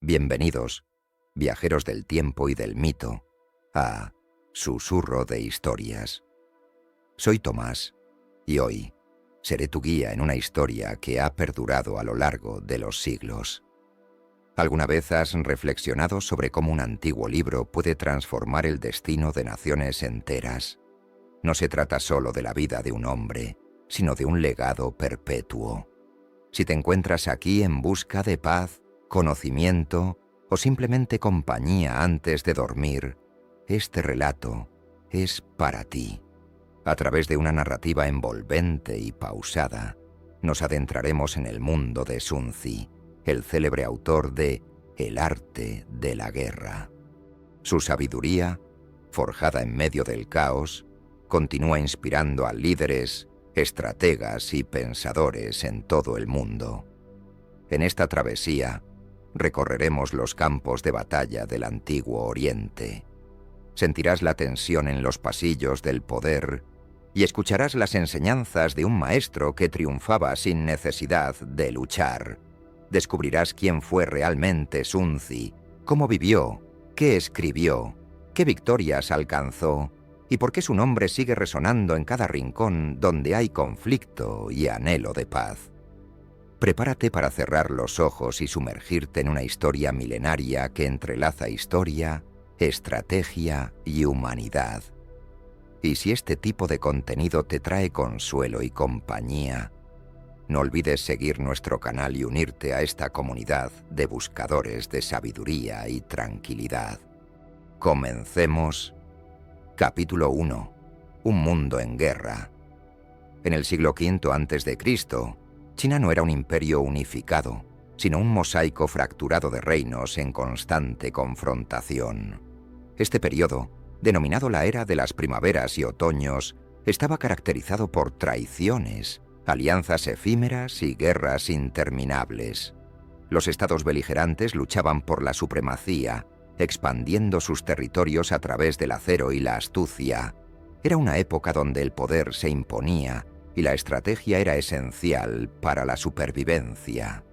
Bienvenidos, viajeros del tiempo y del mito, a Susurro de Historias. Soy Tomás, y hoy seré tu guía en una historia que ha perdurado a lo largo de los siglos. ¿Alguna vez has reflexionado sobre cómo un antiguo libro puede transformar el destino de naciones enteras? No se trata solo de la vida de un hombre, sino de un legado perpetuo. Si te encuentras aquí en busca de paz, conocimiento o simplemente compañía antes de dormir, este relato es para ti. A través de una narrativa envolvente y pausada, nos adentraremos en el mundo de Sun Tzu, el célebre autor de El arte de la guerra. Su sabiduría, forjada en medio del caos, continúa inspirando a líderes, estrategas y pensadores en todo el mundo. En esta travesía, recorreremos los campos de batalla del antiguo Oriente. Sentirás la tensión en los pasillos del poder y escucharás las enseñanzas de un maestro que triunfaba sin necesidad de luchar. Descubrirás quién fue realmente Sun Tzu, cómo vivió, qué escribió, qué victorias alcanzó y por qué su nombre sigue resonando en cada rincón donde hay conflicto y anhelo de paz. Prepárate para cerrar los ojos y sumergirte en una historia milenaria que entrelaza historia, estrategia y humanidad. Y si este tipo de contenido te trae consuelo y compañía, no olvides seguir nuestro canal y unirte a esta comunidad de buscadores de sabiduría y tranquilidad. Comencemos. Capítulo 1. Un mundo en guerra. En el siglo V a.C., China no era un imperio unificado, sino un mosaico fracturado de reinos en constante confrontación. Este periodo, denominado la Era de las Primaveras y Otoños, estaba caracterizado por traiciones, alianzas efímeras y guerras interminables. Los estados beligerantes luchaban por la supremacía, expandiendo sus territorios a través del acero y la astucia. Era una época donde el poder se imponía y la estrategia era esencial para la supervivencia.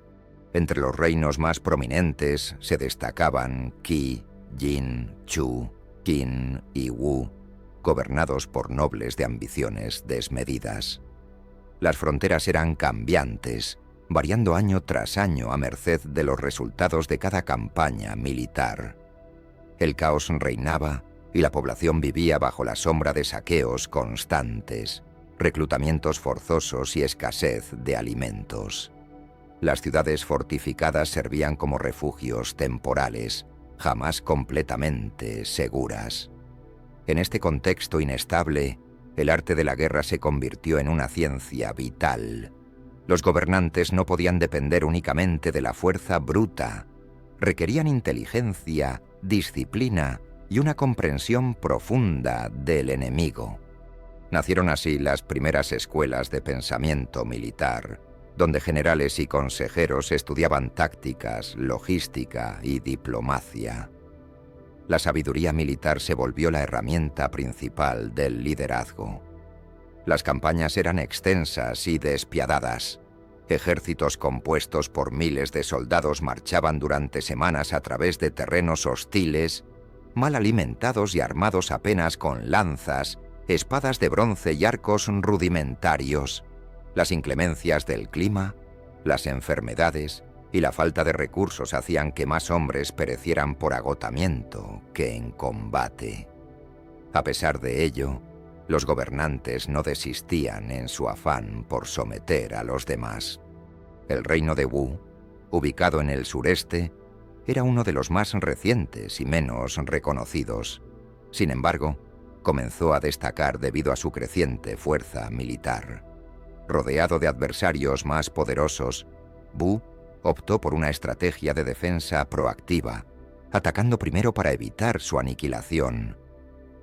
Entre los reinos más prominentes se destacaban Qi, Jin, Chu, Qin y Wu, gobernados por nobles de ambiciones desmedidas. Las fronteras eran cambiantes, variando año tras año a merced de los resultados de cada campaña militar. El caos reinaba y la población vivía bajo la sombra de saqueos constantes, reclutamientos forzosos y escasez de alimentos. Las ciudades fortificadas servían como refugios temporales, jamás completamente seguras. En este contexto inestable, el arte de la guerra se convirtió en una ciencia vital. Los gobernantes no podían depender únicamente de la fuerza bruta. Requerían inteligencia, disciplina y una comprensión profunda del enemigo. Nacieron así las primeras escuelas de pensamiento militar, donde generales y consejeros estudiaban tácticas, logística y diplomacia. La sabiduría militar se volvió la herramienta principal del liderazgo. Las campañas eran extensas y despiadadas. Ejércitos compuestos por miles de soldados marchaban durante semanas a través de terrenos hostiles, mal alimentados y armados apenas con lanzas, espadas de bronce y arcos rudimentarios. Las inclemencias del clima, las enfermedades y la falta de recursos hacían que más hombres perecieran por agotamiento que en combate. A pesar de ello, los gobernantes no desistían en su afán por someter a los demás. El reino de Wu, ubicado en el sureste, era uno de los más recientes y menos reconocidos. Sin embargo, comenzó a destacar debido a su creciente fuerza militar. Rodeado de adversarios más poderosos, Wu optó por una estrategia de defensa proactiva, atacando primero para evitar su aniquilación.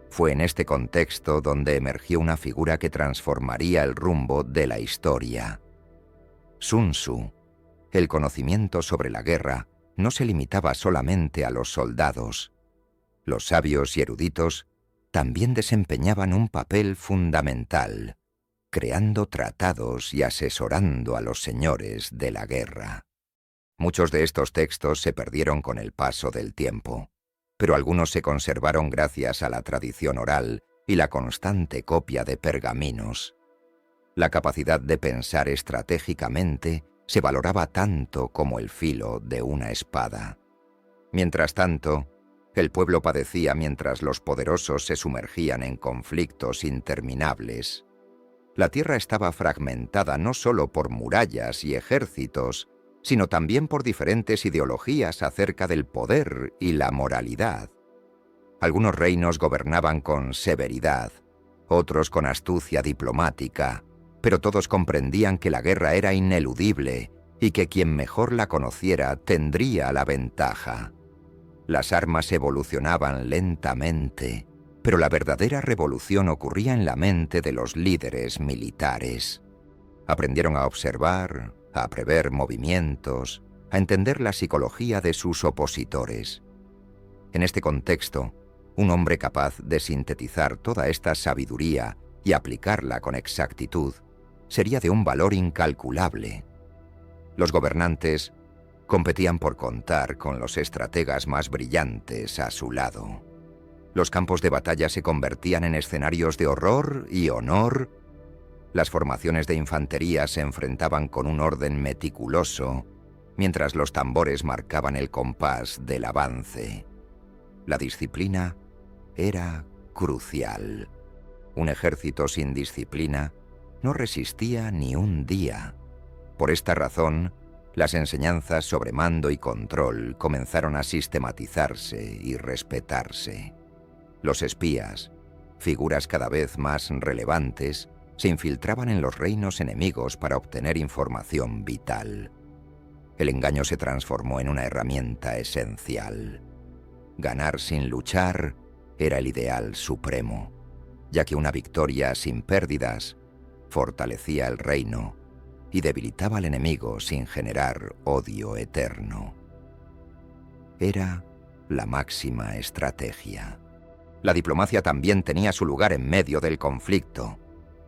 Fue en este contexto donde emergió una figura que transformaría el rumbo de la historia. Sun Tzu. El conocimiento sobre la guerra no se limitaba solamente a los soldados. Los sabios y eruditos también desempeñaban un papel fundamental, creando tratados y asesorando a los señores de la guerra. Muchos de estos textos se perdieron con el paso del tiempo, pero algunos se conservaron gracias a la tradición oral y la constante copia de pergaminos. La capacidad de pensar estratégicamente se valoraba tanto como el filo de una espada. Mientras tanto, el pueblo padecía mientras los poderosos se sumergían en conflictos interminables. La tierra estaba fragmentada no solo por murallas y ejércitos, sino también por diferentes ideologías acerca del poder y la moralidad. Algunos reinos gobernaban con severidad, otros con astucia diplomática, pero todos comprendían que la guerra era ineludible y que quien mejor la conociera tendría la ventaja. Las armas evolucionaban lentamente, pero la verdadera revolución ocurría en la mente de los líderes militares. Aprendieron a observar, a prever movimientos, a entender la psicología de sus opositores. En este contexto, un hombre capaz de sintetizar toda esta sabiduría y aplicarla con exactitud sería de un valor incalculable. Los gobernantes competían por contar con los estrategas más brillantes a su lado. Los campos de batalla se convertían en escenarios de horror y honor. Las formaciones de infantería se enfrentaban con un orden meticuloso, mientras los tambores marcaban el compás del avance. La disciplina era crucial. Un ejército sin disciplina no resistía ni un día. Por esta razón, las enseñanzas sobre mando y control comenzaron a sistematizarse y respetarse. Los espías, figuras cada vez más relevantes, se infiltraban en los reinos enemigos para obtener información vital. El engaño se transformó en una herramienta esencial. Ganar sin luchar era el ideal supremo, ya que una victoria sin pérdidas fortalecía el reino y debilitaba al enemigo sin generar odio eterno. Era la máxima estrategia. La diplomacia también tenía su lugar en medio del conflicto.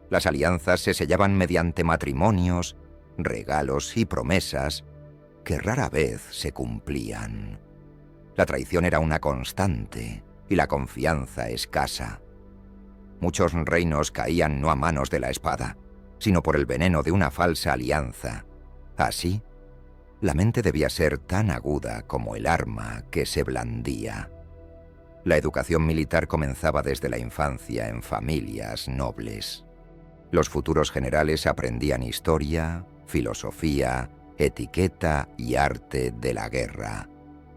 Las alianzas se sellaban mediante matrimonios, regalos y promesas que rara vez se cumplían. La traición era una constante y la confianza escasa. Muchos reinos caían no a manos de la espada, sino por el veneno de una falsa alianza. Así, la mente debía ser tan aguda como el arma que se blandía. La educación militar comenzaba desde la infancia en familias nobles. Los futuros generales aprendían historia, filosofía, etiqueta y arte de la guerra.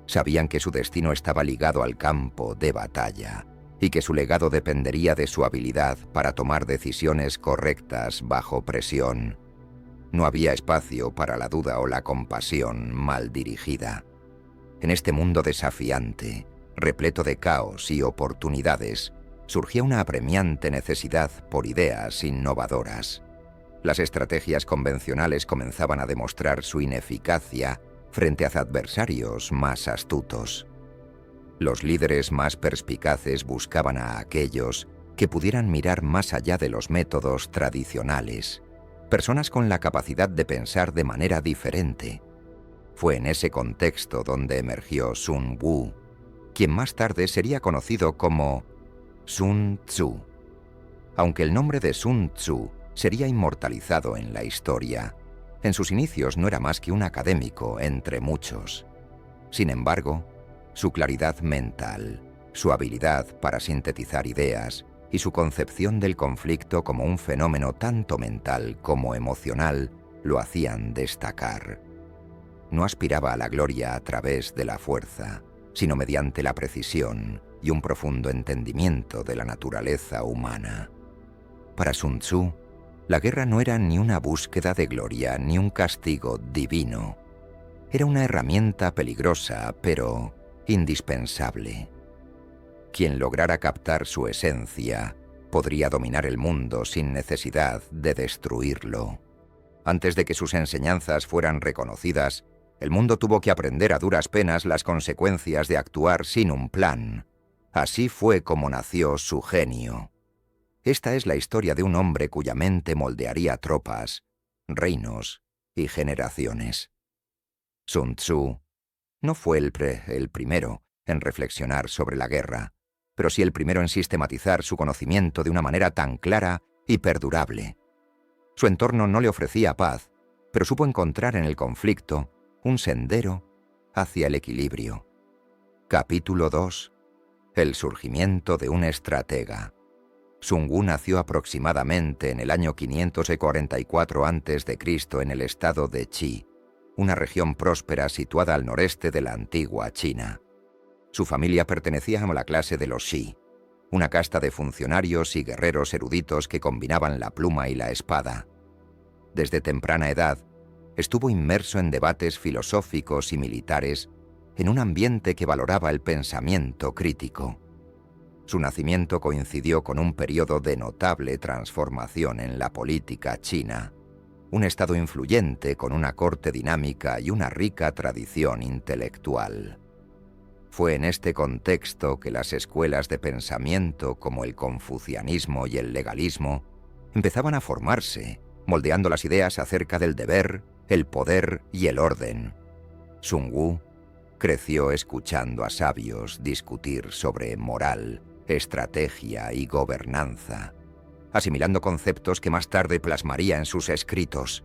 Sabían que su destino estaba ligado al campo de batalla y que su legado dependería de su habilidad para tomar decisiones correctas bajo presión. No había espacio para la duda o la compasión mal dirigida. En este mundo desafiante, repleto de caos y oportunidades, surgía una apremiante necesidad por ideas innovadoras. Las estrategias convencionales comenzaban a demostrar su ineficacia frente a adversarios más astutos. Los líderes más perspicaces buscaban a aquellos que pudieran mirar más allá de los métodos tradicionales, personas con la capacidad de pensar de manera diferente. Fue en ese contexto donde emergió Sun Wu, quien más tarde sería conocido como Sun Tzu. Aunque el nombre de Sun Tzu sería inmortalizado en la historia, en sus inicios no era más que un académico entre muchos. Sin embargo, su claridad mental, su habilidad para sintetizar ideas y su concepción del conflicto como un fenómeno tanto mental como emocional lo hacían destacar. No aspiraba a la gloria a través de la fuerza, sino mediante la precisión y un profundo entendimiento de la naturaleza humana. Para Sun Tzu, la guerra no era ni una búsqueda de gloria ni un castigo divino. Era una herramienta peligrosa, pero indispensable. Quien lograra captar su esencia podría dominar el mundo sin necesidad de destruirlo. Antes de que sus enseñanzas fueran reconocidas, el mundo tuvo que aprender a duras penas las consecuencias de actuar sin un plan. Así fue como nació su genio. Esta es la historia de un hombre cuya mente moldearía tropas, reinos y generaciones. Sun Tzu no fue el primero en reflexionar sobre la guerra, pero sí el primero en sistematizar su conocimiento de una manera tan clara y perdurable. Su entorno no le ofrecía paz, pero supo encontrar en el conflicto un sendero hacia el equilibrio. Capítulo 2. El surgimiento de un estratega. Sun Wu nació aproximadamente en el año 544 a.C. en el estado de Qi, una región próspera situada al noreste de la antigua China. Su familia pertenecía a la clase de los Shi, una casta de funcionarios y guerreros eruditos que combinaban la pluma y la espada. Desde temprana edad, estuvo inmerso en debates filosóficos y militares en un ambiente que valoraba el pensamiento crítico. Su nacimiento coincidió con un periodo de notable transformación en la política china, un estado influyente con una corte dinámica y una rica tradición intelectual. Fue en este contexto que las escuelas de pensamiento como el confucianismo y el legalismo empezaban a formarse, moldeando las ideas acerca del deber, el poder y el orden. Sun Wu creció escuchando a sabios discutir sobre moral, estrategia y gobernanza, asimilando conceptos que más tarde plasmaría en sus escritos.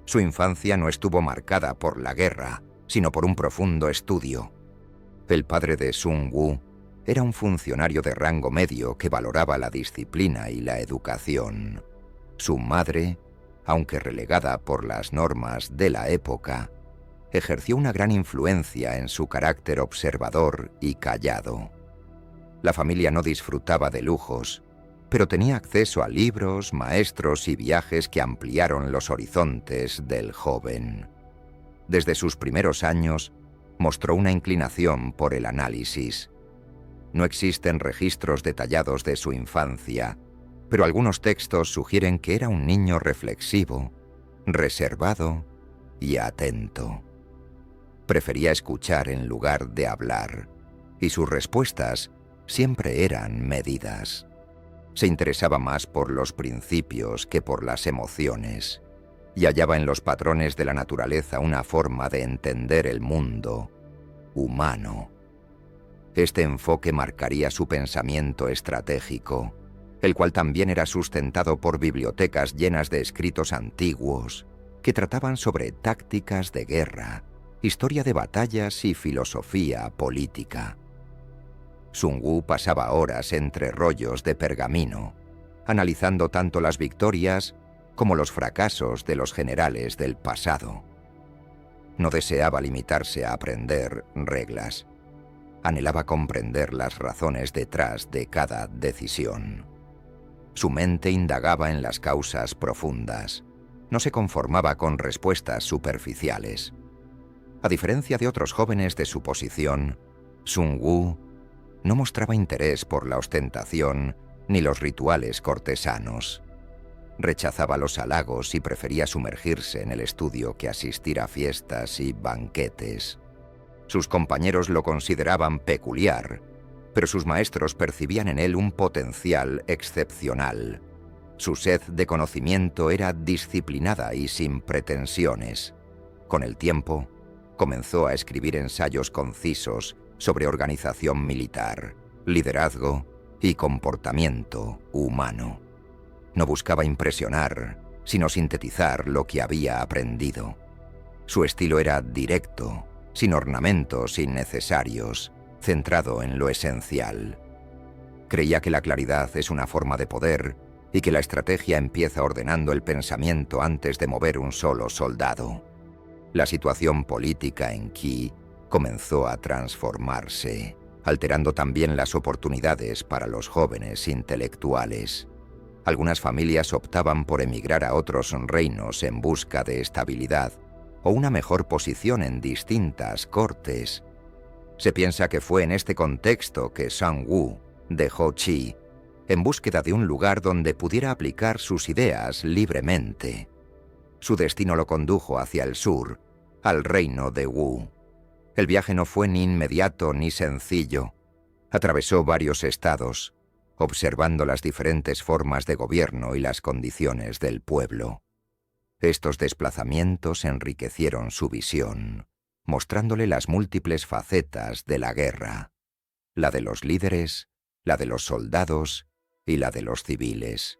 Su infancia no estuvo marcada por la guerra, sino por un profundo estudio. El padre de Sun Wu era un funcionario de rango medio que valoraba la disciplina y la educación. Su madre, aunque relegada por las normas de la época, ejerció una gran influencia en su carácter observador y callado. La familia no disfrutaba de lujos, pero tenía acceso a libros, maestros y viajes que ampliaron los horizontes del joven. Desde sus primeros años, mostró una inclinación por el análisis. No existen registros detallados de su infancia, pero algunos textos sugieren que era un niño reflexivo, reservado y atento. Prefería escuchar en lugar de hablar, y sus respuestas siempre eran medidas. Se interesaba más por los principios que por las emociones, y hallaba en los patrones de la naturaleza una forma de entender el mundo humano. Este enfoque marcaría su pensamiento estratégico, el cual también era sustentado por bibliotecas llenas de escritos antiguos que trataban sobre tácticas de guerra, historia de batallas y filosofía política. Sun Wu pasaba horas entre rollos de pergamino, analizando tanto las victorias como los fracasos de los generales del pasado. No deseaba limitarse a aprender reglas. Anhelaba comprender las razones detrás de cada decisión. Su mente indagaba en las causas profundas. No se conformaba con respuestas superficiales. A diferencia de otros jóvenes de su posición, Sun Wu no mostraba interés por la ostentación ni los rituales cortesanos. Rechazaba los halagos y prefería sumergirse en el estudio que asistir a fiestas y banquetes. Sus compañeros lo consideraban peculiar, pero sus maestros percibían en él un potencial excepcional. Su sed de conocimiento era disciplinada y sin pretensiones. Con el tiempo, comenzó a escribir ensayos concisos sobre organización militar, liderazgo y comportamiento humano. No buscaba impresionar, sino sintetizar lo que había aprendido. Su estilo era directo, sin ornamentos innecesarios, centrado en lo esencial. Creía que la claridad es una forma de poder y que la estrategia empieza ordenando el pensamiento antes de mover un solo soldado. La situación política en Qi comenzó a transformarse, alterando también las oportunidades para los jóvenes intelectuales. Algunas familias optaban por emigrar a otros reinos en busca de estabilidad o una mejor posición en distintas cortes. Se piensa que fue en este contexto que Sun Wu dejó Qi en búsqueda de un lugar donde pudiera aplicar sus ideas libremente. Su destino lo condujo hacia el sur, al reino de Wu. El viaje no fue ni inmediato ni sencillo. Atravesó varios estados, observando las diferentes formas de gobierno y las condiciones del pueblo. Estos desplazamientos enriquecieron su visión, mostrándole las múltiples facetas de la guerra, la de los líderes, la de los soldados y la de los civiles.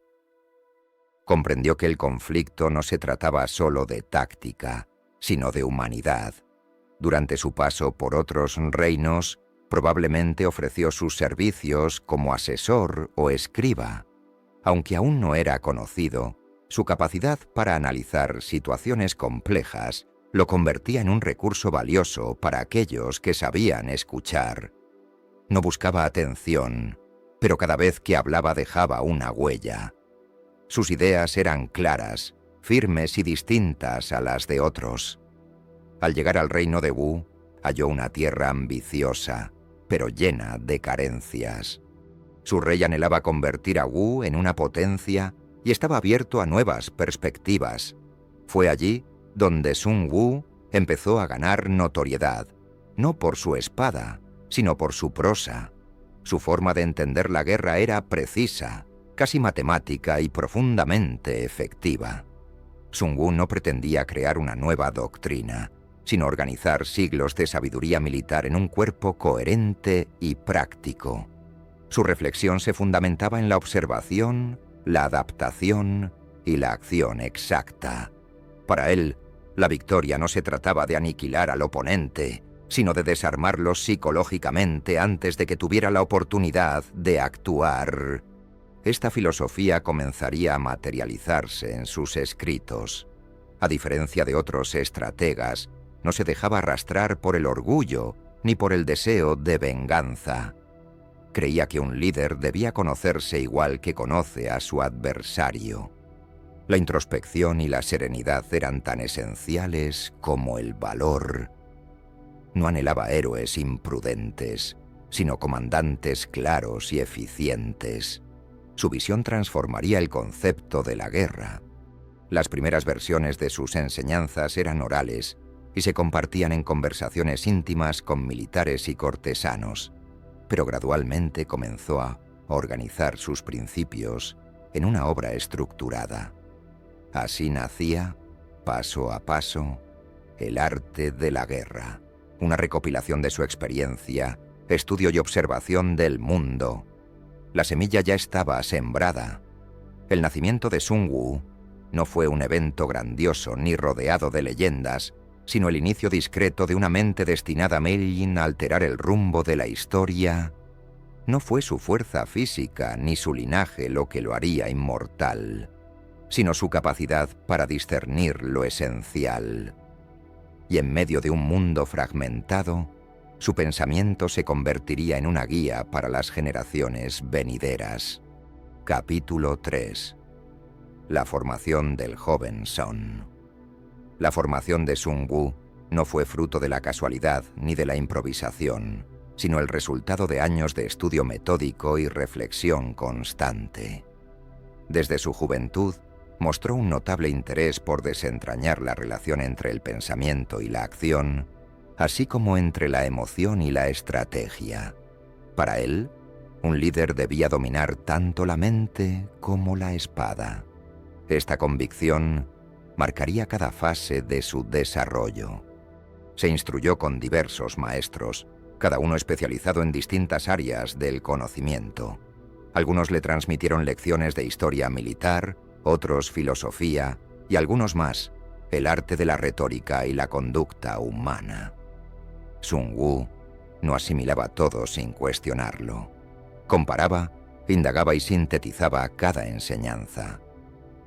Comprendió que el conflicto no se trataba solo de táctica, sino de humanidad. Durante su paso por otros reinos, probablemente ofreció sus servicios como asesor o escriba. Aunque aún no era conocido, su capacidad para analizar situaciones complejas lo convertía en un recurso valioso para aquellos que sabían escuchar. No buscaba atención, pero cada vez que hablaba dejaba una huella. Sus ideas eran claras, firmes y distintas a las de otros. Al llegar al reino de Wu, halló una tierra ambiciosa, pero llena de carencias. Su rey anhelaba convertir a Wu en una potencia y estaba abierto a nuevas perspectivas. Fue allí donde Sun Wu empezó a ganar notoriedad, no por su espada, sino por su prosa. Su forma de entender la guerra era precisa, casi matemática y profundamente efectiva. Sun Wu no pretendía crear una nueva doctrina, sino organizar siglos de sabiduría militar en un cuerpo coherente y práctico. Su reflexión se fundamentaba en la observación, la adaptación y la acción exacta. Para él, la victoria no se trataba de aniquilar al oponente, sino de desarmarlo psicológicamente antes de que tuviera la oportunidad de actuar. Esta filosofía comenzaría a materializarse en sus escritos. A diferencia de otros estrategas, no se dejaba arrastrar por el orgullo ni por el deseo de venganza. Creía que un líder debía conocerse igual que conoce a su adversario. La introspección y la serenidad eran tan esenciales como el valor. No anhelaba héroes imprudentes, sino comandantes claros y eficientes. Su visión transformaría el concepto de la guerra. Las primeras versiones de sus enseñanzas eran orales y se compartían en conversaciones íntimas con militares y cortesanos, pero gradualmente comenzó a organizar sus principios en una obra estructurada. Así nacía, paso a paso, El arte de la guerra, una recopilación de su experiencia, estudio y observación del mundo. La semilla ya estaba sembrada. El nacimiento de Sun Wu no fue un evento grandioso ni rodeado de leyendas, sino el inicio discreto de una mente destinada a Meilin a alterar el rumbo de la historia. No fue su fuerza física ni su linaje lo que lo haría inmortal, sino su capacidad para discernir lo esencial. Y en medio de un mundo fragmentado, su pensamiento se convertiría en una guía para las generaciones venideras. Capítulo 3. La formación del joven Son. La formación de Sun Wu no fue fruto de la casualidad ni de la improvisación, sino el resultado de años de estudio metódico y reflexión constante. Desde su juventud, mostró un notable interés por desentrañar la relación entre el pensamiento y la acción, así como entre la emoción y la estrategia. Para él, un líder debía dominar tanto la mente como la espada. Esta convicción marcaría cada fase de su desarrollo. Se instruyó con diversos maestros, cada uno especializado en distintas áreas del conocimiento. Algunos le transmitieron lecciones de historia militar, otros filosofía y algunos más, el arte de la retórica y la conducta humana. Sun Wu no asimilaba todo sin cuestionarlo. Comparaba, indagaba y sintetizaba cada enseñanza.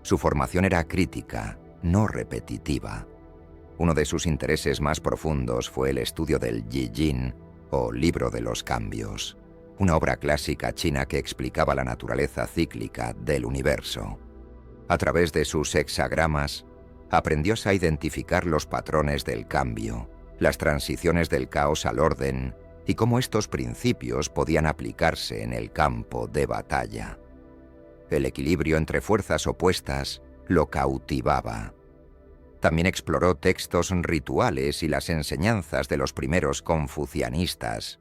Su formación era crítica, no repetitiva. Uno de sus intereses más profundos fue el estudio del Yi Jin, o Libro de los Cambios, una obra clásica china que explicaba la naturaleza cíclica del universo. A través de sus hexagramas, aprendió a identificar los patrones del cambio, las transiciones del caos al orden y cómo estos principios podían aplicarse en el campo de batalla. El equilibrio entre fuerzas opuestas lo cautivaba. También exploró textos rituales y las enseñanzas de los primeros confucianistas.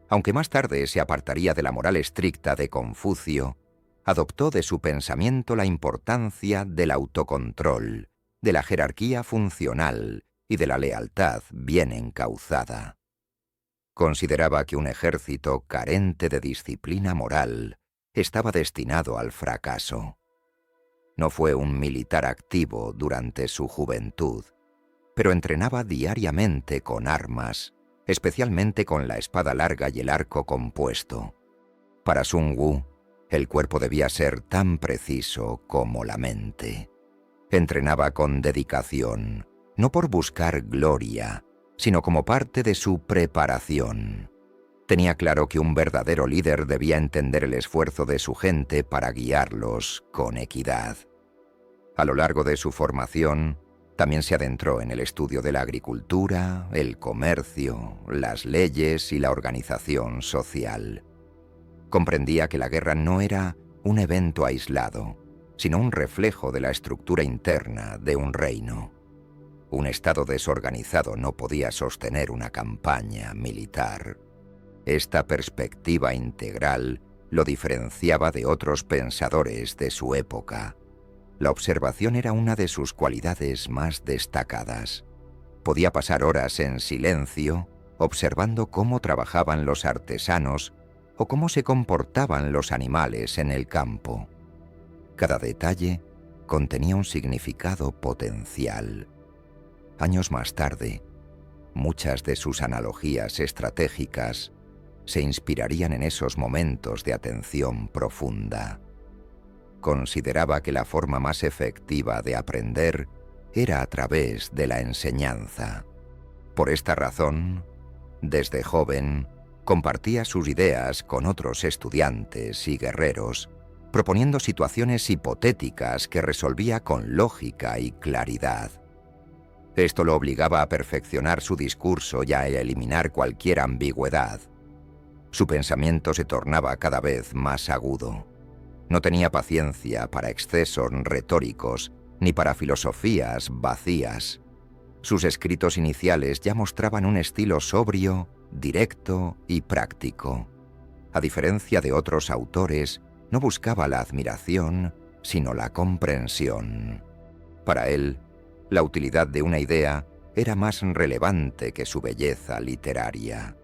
Aunque más tarde se apartaría de la moral estricta de Confucio, adoptó de su pensamiento la importancia del autocontrol, de la jerarquía funcional y de la lealtad bien encauzada. Consideraba que un ejército carente de disciplina moral estaba destinado al fracaso. No fue un militar activo durante su juventud, pero entrenaba diariamente con armas, especialmente con la espada larga y el arco compuesto. Para Sun Wu, el cuerpo debía ser tan preciso como la mente. Entrenaba con dedicación, no por buscar gloria, sino como parte de su preparación. Tenía claro que un verdadero líder debía entender el esfuerzo de su gente para guiarlos con equidad. A lo largo de su formación, también se adentró en el estudio de la agricultura, el comercio, las leyes y la organización social. Comprendía que la guerra no era un evento aislado, sino un reflejo de la estructura interna de un reino. Un estado desorganizado no podía sostener una campaña militar. Esta perspectiva integral lo diferenciaba de otros pensadores de su época. La observación era una de sus cualidades más destacadas. Podía pasar horas en silencio, observando cómo trabajaban los artesanos o cómo se comportaban los animales en el campo. Cada detalle contenía un significado potencial. Años más tarde, muchas de sus analogías estratégicas se inspirarían en esos momentos de atención profunda. Consideraba que la forma más efectiva de aprender era a través de la enseñanza. Por esta razón, desde joven, compartía sus ideas con otros estudiantes y guerreros, proponiendo situaciones hipotéticas que resolvía con lógica y claridad. Esto lo obligaba a perfeccionar su discurso y a eliminar cualquier ambigüedad. Su pensamiento se tornaba cada vez más agudo. No tenía paciencia para excesos retóricos ni para filosofías vacías. Sus escritos iniciales ya mostraban un estilo sobrio, directo y práctico. A diferencia de otros autores, no buscaba la admiración, sino la comprensión. Para él, la utilidad de una idea era más relevante que su belleza literaria.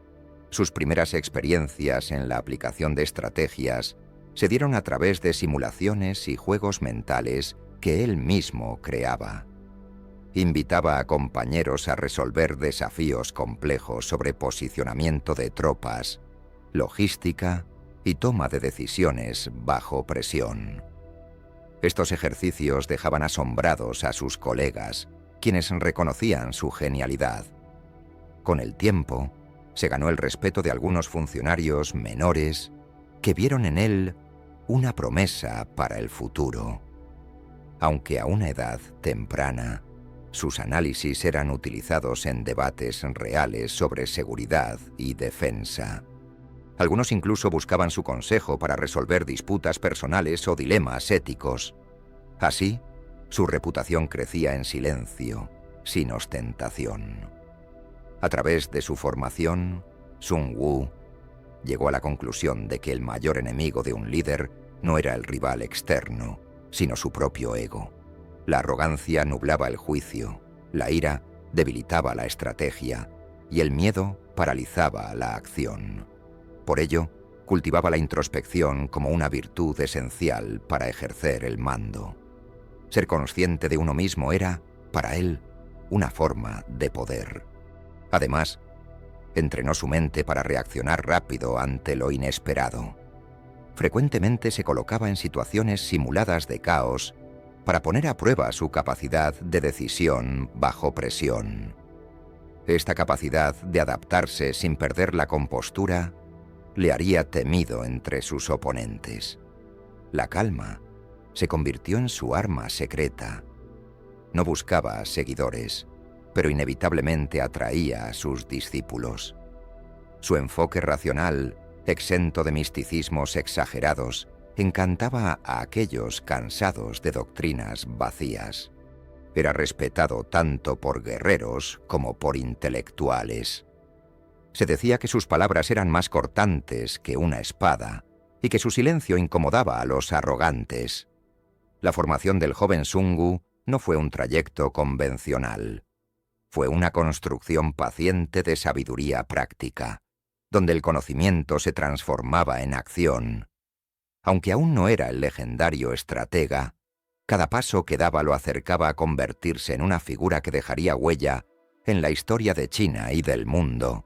Sus primeras experiencias en la aplicación de estrategias se dieron a través de simulaciones y juegos mentales que él mismo creaba. Invitaba a compañeros a resolver desafíos complejos sobre posicionamiento de tropas, logística y toma de decisiones bajo presión. Estos ejercicios dejaban asombrados a sus colegas, quienes reconocían su genialidad. Con el tiempo, se ganó el respeto de algunos funcionarios menores que vieron en él una promesa para el futuro. Aunque a una edad temprana, sus análisis eran utilizados en debates reales sobre seguridad y defensa. Algunos incluso buscaban su consejo para resolver disputas personales o dilemas éticos. Así, su reputación crecía en silencio, sin ostentación. A través de su formación, Sun Wu llegó a la conclusión de que el mayor enemigo de un líder no era el rival externo, sino su propio ego. La arrogancia nublaba el juicio, la ira debilitaba la estrategia y el miedo paralizaba la acción. Por ello, cultivaba la introspección como una virtud esencial para ejercer el mando. Ser consciente de uno mismo era, para él, una forma de poder. Además, entrenó su mente para reaccionar rápido ante lo inesperado. Frecuentemente se colocaba en situaciones simuladas de caos para poner a prueba su capacidad de decisión bajo presión. Esta capacidad de adaptarse sin perder la compostura le haría temido entre sus oponentes. La calma se convirtió en su arma secreta. No buscaba seguidores, pero inevitablemente atraía a sus discípulos. Su enfoque racional, exento de misticismos exagerados, encantaba a aquellos cansados de doctrinas vacías. Era respetado tanto por guerreros como por intelectuales. Se decía que sus palabras eran más cortantes que una espada y que su silencio incomodaba a los arrogantes. La formación del joven Sun Wu no fue un trayecto convencional. Fue una construcción paciente de sabiduría práctica, donde el conocimiento se transformaba en acción. Aunque aún no era el legendario estratega, cada paso que daba lo acercaba a convertirse en una figura que dejaría huella en la historia de China y del mundo.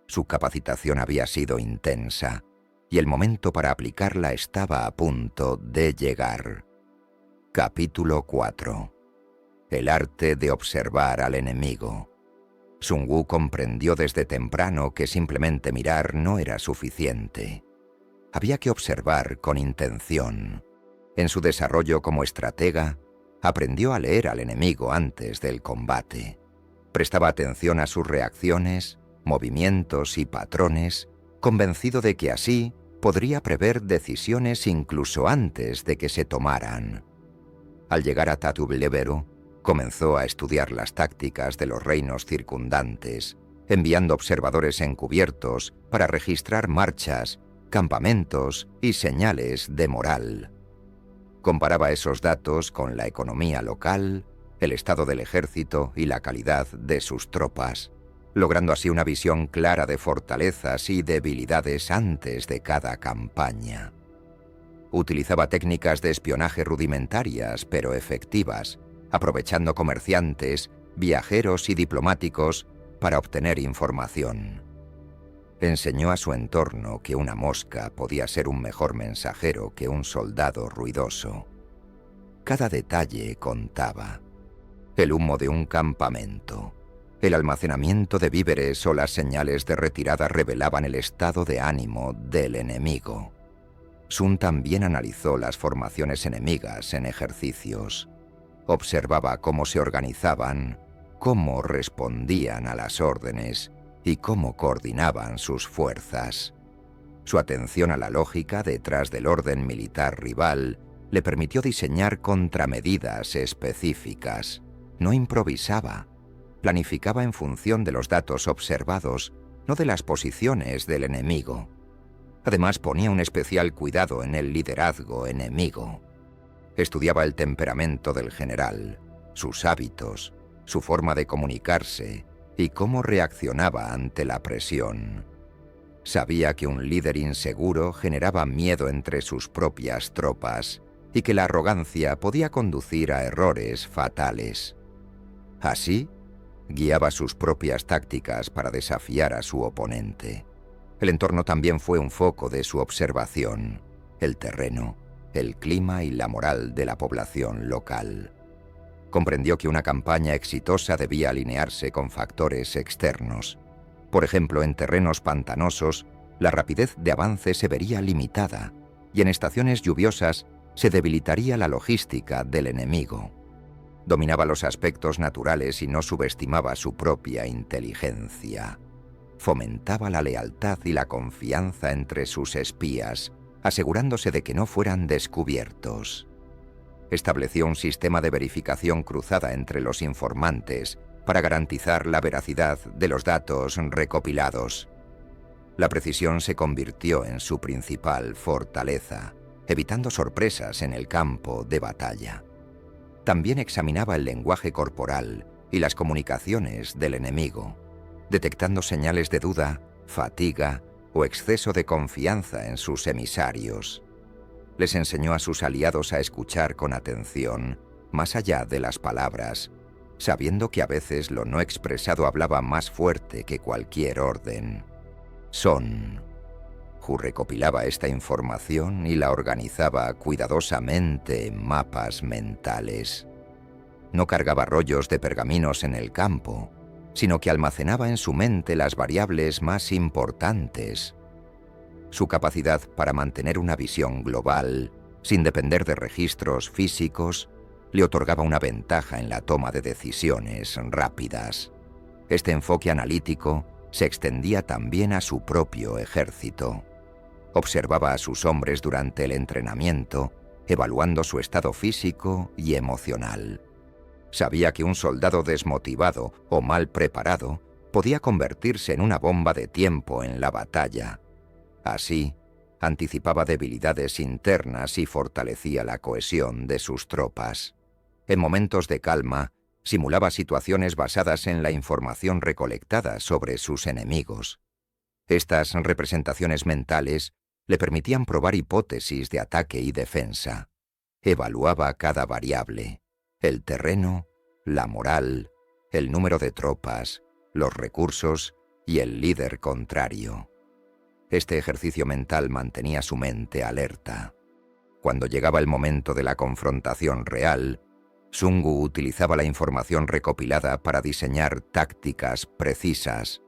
Su capacitación había sido intensa, y el momento para aplicarla estaba a punto de llegar. Capítulo 4. El arte de observar al enemigo. Sun Wu comprendió desde temprano que simplemente mirar no era suficiente. Había que observar con intención. En su desarrollo como estratega, aprendió a leer al enemigo antes del combate. Prestaba atención a sus reacciones, movimientos y patrones, convencido de que así podría prever decisiones incluso antes de que se tomaran. Al llegar a Tatubleveru, comenzó a estudiar las tácticas de los reinos circundantes, enviando observadores encubiertos para registrar marchas, campamentos y señales de moral. Comparaba esos datos con la economía local, el estado del ejército y la calidad de sus tropas, logrando así una visión clara de fortalezas y debilidades antes de cada campaña. Utilizaba técnicas de espionaje rudimentarias pero efectivas, aprovechando comerciantes, viajeros y diplomáticos para obtener información. Enseñó a su entorno que una mosca podía ser un mejor mensajero que un soldado ruidoso. Cada detalle contaba. El humo de un campamento, el almacenamiento de víveres o las señales de retirada revelaban el estado de ánimo del enemigo. Sun también analizó las formaciones enemigas en ejercicios. Observaba cómo se organizaban, cómo respondían a las órdenes y cómo coordinaban sus fuerzas. Su atención a la lógica detrás del orden militar rival le permitió diseñar contramedidas específicas. No improvisaba, planificaba en función de los datos observados, no de las posiciones del enemigo. Además, ponía un especial cuidado en el liderazgo enemigo. Estudiaba el temperamento del general, sus hábitos, su forma de comunicarse y cómo reaccionaba ante la presión. Sabía que un líder inseguro generaba miedo entre sus propias tropas y que la arrogancia podía conducir a errores fatales. Así, guiaba sus propias tácticas para desafiar a su oponente. El entorno también fue un foco de su observación, el terreno, el clima y la moral de la población local. Comprendió que una campaña exitosa debía alinearse con factores externos. Por ejemplo, en terrenos pantanosos, la rapidez de avance se vería limitada y en estaciones lluviosas se debilitaría la logística del enemigo. Dominaba los aspectos naturales y no subestimaba su propia inteligencia. Fomentaba la lealtad y la confianza entre sus espías, asegurándose de que no fueran descubiertos. Estableció un sistema de verificación cruzada entre los informantes para garantizar la veracidad de los datos recopilados. La precisión se convirtió en su principal fortaleza, evitando sorpresas en el campo de batalla. También examinaba el lenguaje corporal y las comunicaciones del enemigo, detectando señales de duda, fatiga o exceso de confianza en sus emisarios. Les enseñó a sus aliados a escuchar con atención, más allá de las palabras, sabiendo que a veces lo no expresado hablaba más fuerte que cualquier orden. Hu recopilaba esta información y la organizaba cuidadosamente en mapas mentales. No cargaba rollos de pergaminos en el campo, sino que almacenaba en su mente las variables más importantes. Su capacidad para mantener una visión global, sin depender de registros físicos, le otorgaba una ventaja en la toma de decisiones rápidas. Este enfoque analítico se extendía también a su propio ejército. Observaba a sus hombres durante el entrenamiento, evaluando su estado físico y emocional. Sabía que un soldado desmotivado o mal preparado podía convertirse en una bomba de tiempo en la batalla. Así, anticipaba debilidades internas y fortalecía la cohesión de sus tropas. En momentos de calma, Simulaba situaciones basadas en la información recolectada sobre sus enemigos. Estas representaciones mentales le permitían probar hipótesis de ataque y defensa. Evaluaba cada variable: el terreno, la moral, el número de tropas, los recursos y el líder contrario. Este ejercicio mental mantenía su mente alerta. Cuando llegaba el momento de la confrontación real, Sun Wu utilizaba la información recopilada para diseñar tácticas precisas.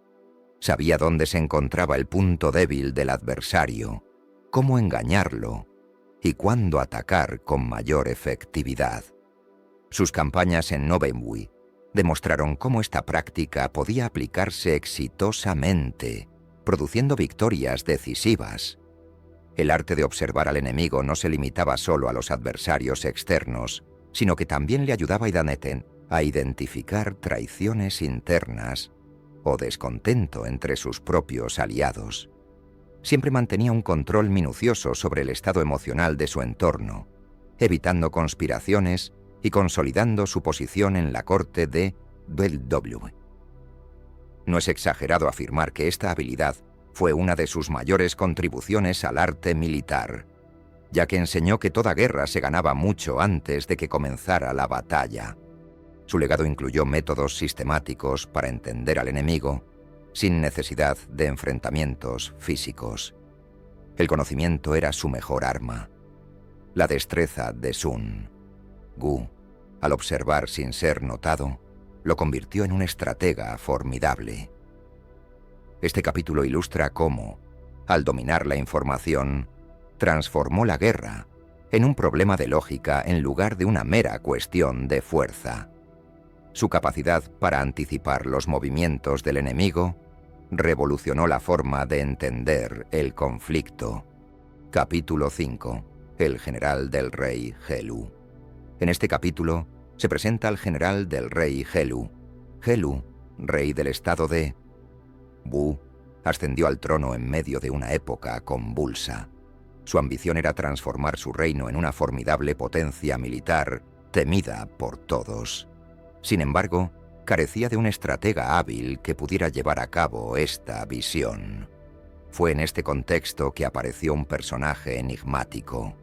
Sabía dónde se encontraba el punto débil del adversario, cómo engañarlo y cuándo atacar con mayor efectividad. Sus campañas en Nobenwi demostraron cómo esta práctica podía aplicarse exitosamente, produciendo victorias decisivas. El arte de observar al enemigo no se limitaba solo a los adversarios externos, sino que también le ayudaba a Idaneten a identificar traiciones internas o descontento entre sus propios aliados. Siempre mantenía un control minucioso sobre el estado emocional de su entorno, evitando conspiraciones y consolidando su posición en la corte de BW. No es exagerado afirmar que esta habilidad fue una de sus mayores contribuciones al arte militar, ya que enseñó que toda guerra se ganaba mucho antes de que comenzara la batalla. Su legado incluyó métodos sistemáticos para entender al enemigo, sin necesidad de enfrentamientos físicos. El conocimiento era su mejor arma. La destreza de Sun Wu, al observar sin ser notado, lo convirtió en un estratega formidable. Este capítulo ilustra cómo, al dominar la información, transformó la guerra en un problema de lógica en lugar de una mera cuestión de fuerza. Su capacidad para anticipar los movimientos del enemigo revolucionó la forma de entender el conflicto. Capítulo 5. El general del rey Helu. En este capítulo se presenta al general del rey Helu. Helu, rey del estado de Wu, ascendió al trono en medio de una época convulsa. Su ambición era transformar su reino en una formidable potencia militar temida por todos. Sin embargo, carecía de un estratega hábil que pudiera llevar a cabo esta visión. Fue en este contexto que apareció un personaje enigmático: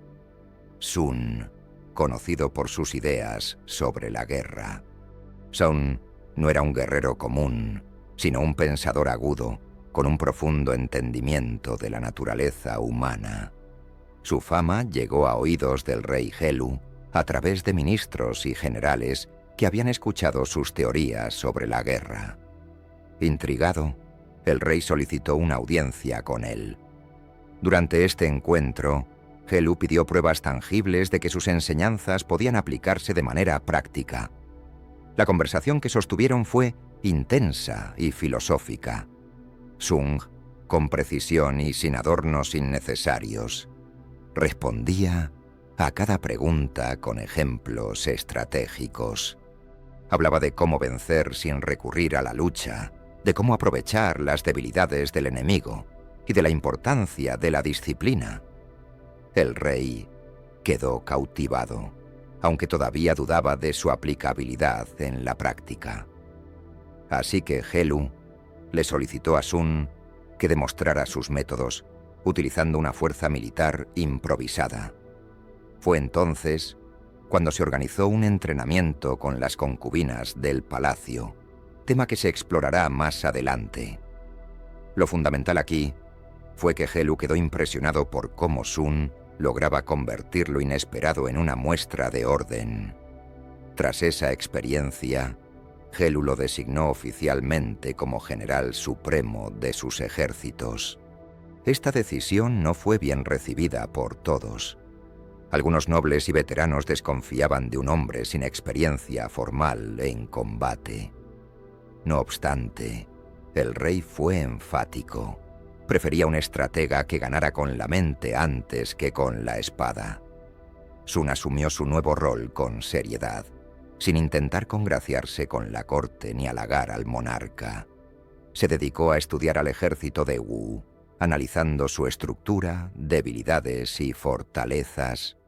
Sun, conocido por sus ideas sobre la guerra. Sun no era un guerrero común, sino un pensador agudo, con un profundo entendimiento de la naturaleza humana. Su fama llegó a oídos del rey Helu a través de ministros y generales que habían escuchado sus teorías sobre la guerra. Intrigado, el rey solicitó una audiencia con él. Durante este encuentro, Helu pidió pruebas tangibles de que sus enseñanzas podían aplicarse de manera práctica. La conversación que sostuvieron fue intensa y filosófica. Sung, con precisión y sin adornos innecesarios, respondía a cada pregunta con ejemplos estratégicos. Hablaba de cómo vencer sin recurrir a la lucha, de cómo aprovechar las debilidades del enemigo y de la importancia de la disciplina. El rey quedó cautivado, aunque todavía dudaba de su aplicabilidad en la práctica. Así que Helu le solicitó a Sun que demostrara sus métodos utilizando una fuerza militar improvisada. Fue entonces cuando se organizó un entrenamiento con las concubinas del palacio, tema que se explorará más adelante. Lo fundamental aquí fue que Helu quedó impresionado por cómo Sun lograba convertir lo inesperado en una muestra de orden. Tras esa experiencia, Helu lo designó oficialmente como general supremo de sus ejércitos. Esta decisión no fue bien recibida por todos. Algunos nobles y veteranos desconfiaban de un hombre sin experiencia formal en combate. No obstante, el rey fue enfático. Prefería un estratega que ganara con la mente antes que con la espada. Sun asumió su nuevo rol con seriedad, sin intentar congraciarse con la corte ni halagar al monarca. Se dedicó a estudiar al ejército de Wu, analizando su estructura, debilidades y fortalezas.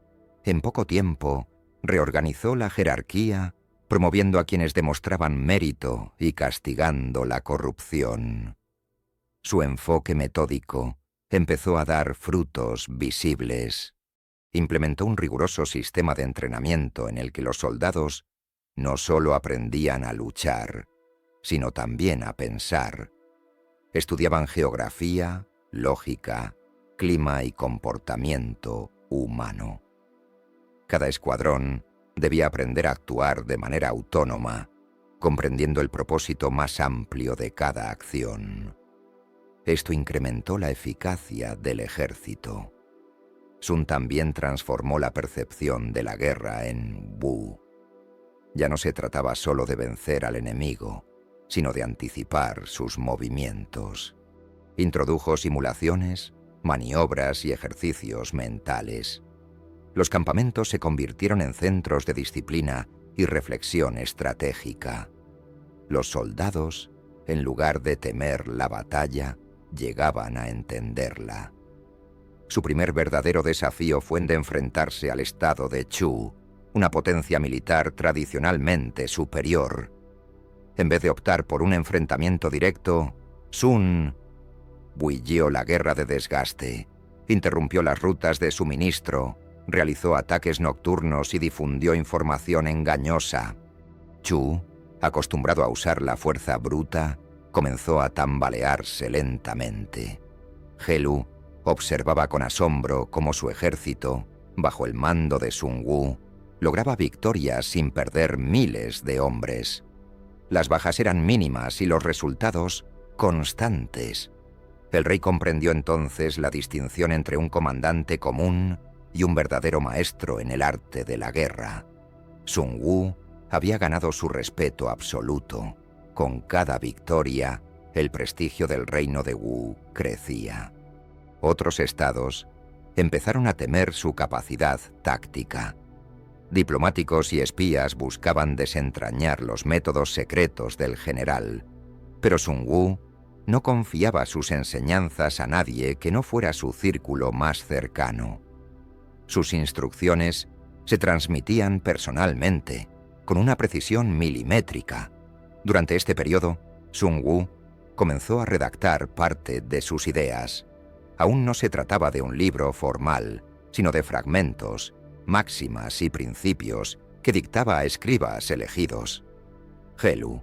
En poco tiempo, reorganizó la jerarquía promoviendo a quienes demostraban mérito y castigando la corrupción. Su enfoque metódico empezó a dar frutos visibles. Implementó un riguroso sistema de entrenamiento en el que los soldados no solo aprendían a luchar, sino también a pensar. Estudiaban geografía, lógica, clima y comportamiento humano. Cada escuadrón debía aprender a actuar de manera autónoma, comprendiendo el propósito más amplio de cada acción. Esto incrementó la eficacia del ejército. Sun también transformó la percepción de la guerra en Wu. Ya no se trataba solo de vencer al enemigo, sino de anticipar sus movimientos. Introdujo simulaciones, maniobras y ejercicios mentales. Los campamentos se convirtieron en centros de disciplina y reflexión estratégica. Los soldados, en lugar de temer la batalla, llegaban a entenderla. Su primer verdadero desafío fue el de enfrentarse al estado de Chu, una potencia militar tradicionalmente superior. En vez de optar por un enfrentamiento directo, Sun bulló la guerra de desgaste, interrumpió las rutas de suministro, realizó ataques nocturnos y difundió información engañosa. Chu, acostumbrado a usar la fuerza bruta, comenzó a tambalearse lentamente. Helu observaba con asombro cómo su ejército, bajo el mando de Sun Wu, lograba victorias sin perder miles de hombres. Las bajas eran mínimas y los resultados constantes. El rey comprendió entonces la distinción entre un comandante común y un verdadero maestro en el arte de la guerra. Sun Wu había ganado su respeto absoluto. Con cada victoria, el prestigio del reino de Wu crecía. Otros estados empezaron a temer su capacidad táctica. Diplomáticos y espías buscaban desentrañar los métodos secretos del general, pero Sun Wu no confiaba sus enseñanzas a nadie que no fuera su círculo más cercano. Sus instrucciones se transmitían personalmente, con una precisión milimétrica. Durante este periodo, Sun Wu comenzó a redactar parte de sus ideas. Aún no se trataba de un libro formal, sino de fragmentos, máximas y principios que dictaba a escribas elegidos. Helu,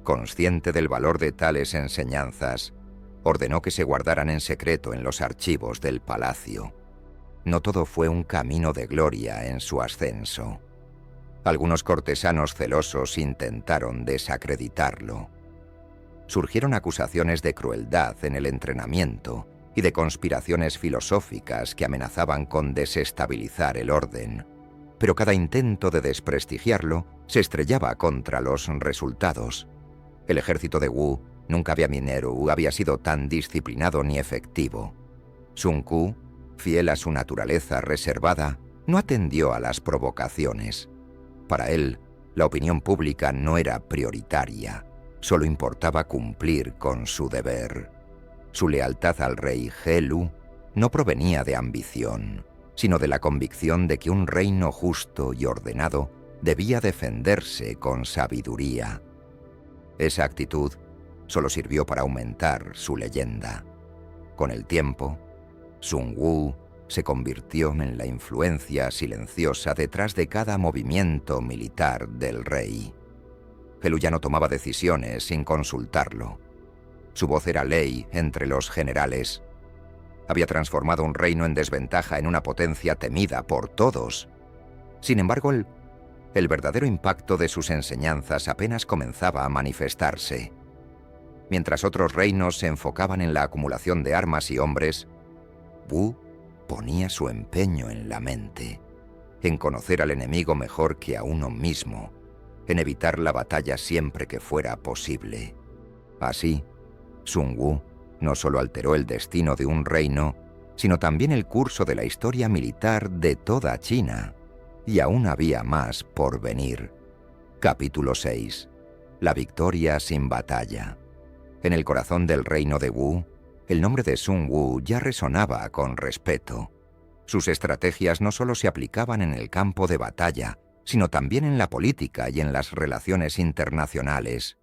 consciente del valor de tales enseñanzas, ordenó que se guardaran en secreto en los archivos del palacio. No todo fue un camino de gloria en su ascenso. Algunos cortesanos celosos intentaron desacreditarlo. Surgieron acusaciones de crueldad en el entrenamiento y de conspiraciones filosóficas que amenazaban con desestabilizar el orden, pero cada intento de desprestigiarlo se estrellaba contra los resultados. El ejército de Wu nunca había sido tan disciplinado ni efectivo. Sun Ku, fiel a su naturaleza reservada, no atendió a las provocaciones. Para él, la opinión pública no era prioritaria, solo importaba cumplir con su deber. Su lealtad al rey Helu no provenía de ambición, sino de la convicción de que un reino justo y ordenado debía defenderse con sabiduría. Esa actitud solo sirvió para aumentar su leyenda. Con el tiempo, Sun Wu se convirtió en la influencia silenciosa detrás de cada movimiento militar del rey. Helu ya no tomaba decisiones sin consultarlo. Su voz era ley entre los generales. Había transformado un reino en desventaja en una potencia temida por todos. Sin embargo, el verdadero impacto de sus enseñanzas apenas comenzaba a manifestarse. Mientras otros reinos se enfocaban en la acumulación de armas y hombres, Wu ponía su empeño en la mente, en conocer al enemigo mejor que a uno mismo, en evitar la batalla siempre que fuera posible. Así, Sun Wu no solo alteró el destino de un reino, sino también el curso de la historia militar de toda China. Y aún había más por venir. Capítulo 6. La victoria sin batalla. En el corazón del reino de Wu, el nombre de Sun Wu ya resonaba con respeto. Sus estrategias no solo se aplicaban en el campo de batalla, sino también en la política y en las relaciones internacionales.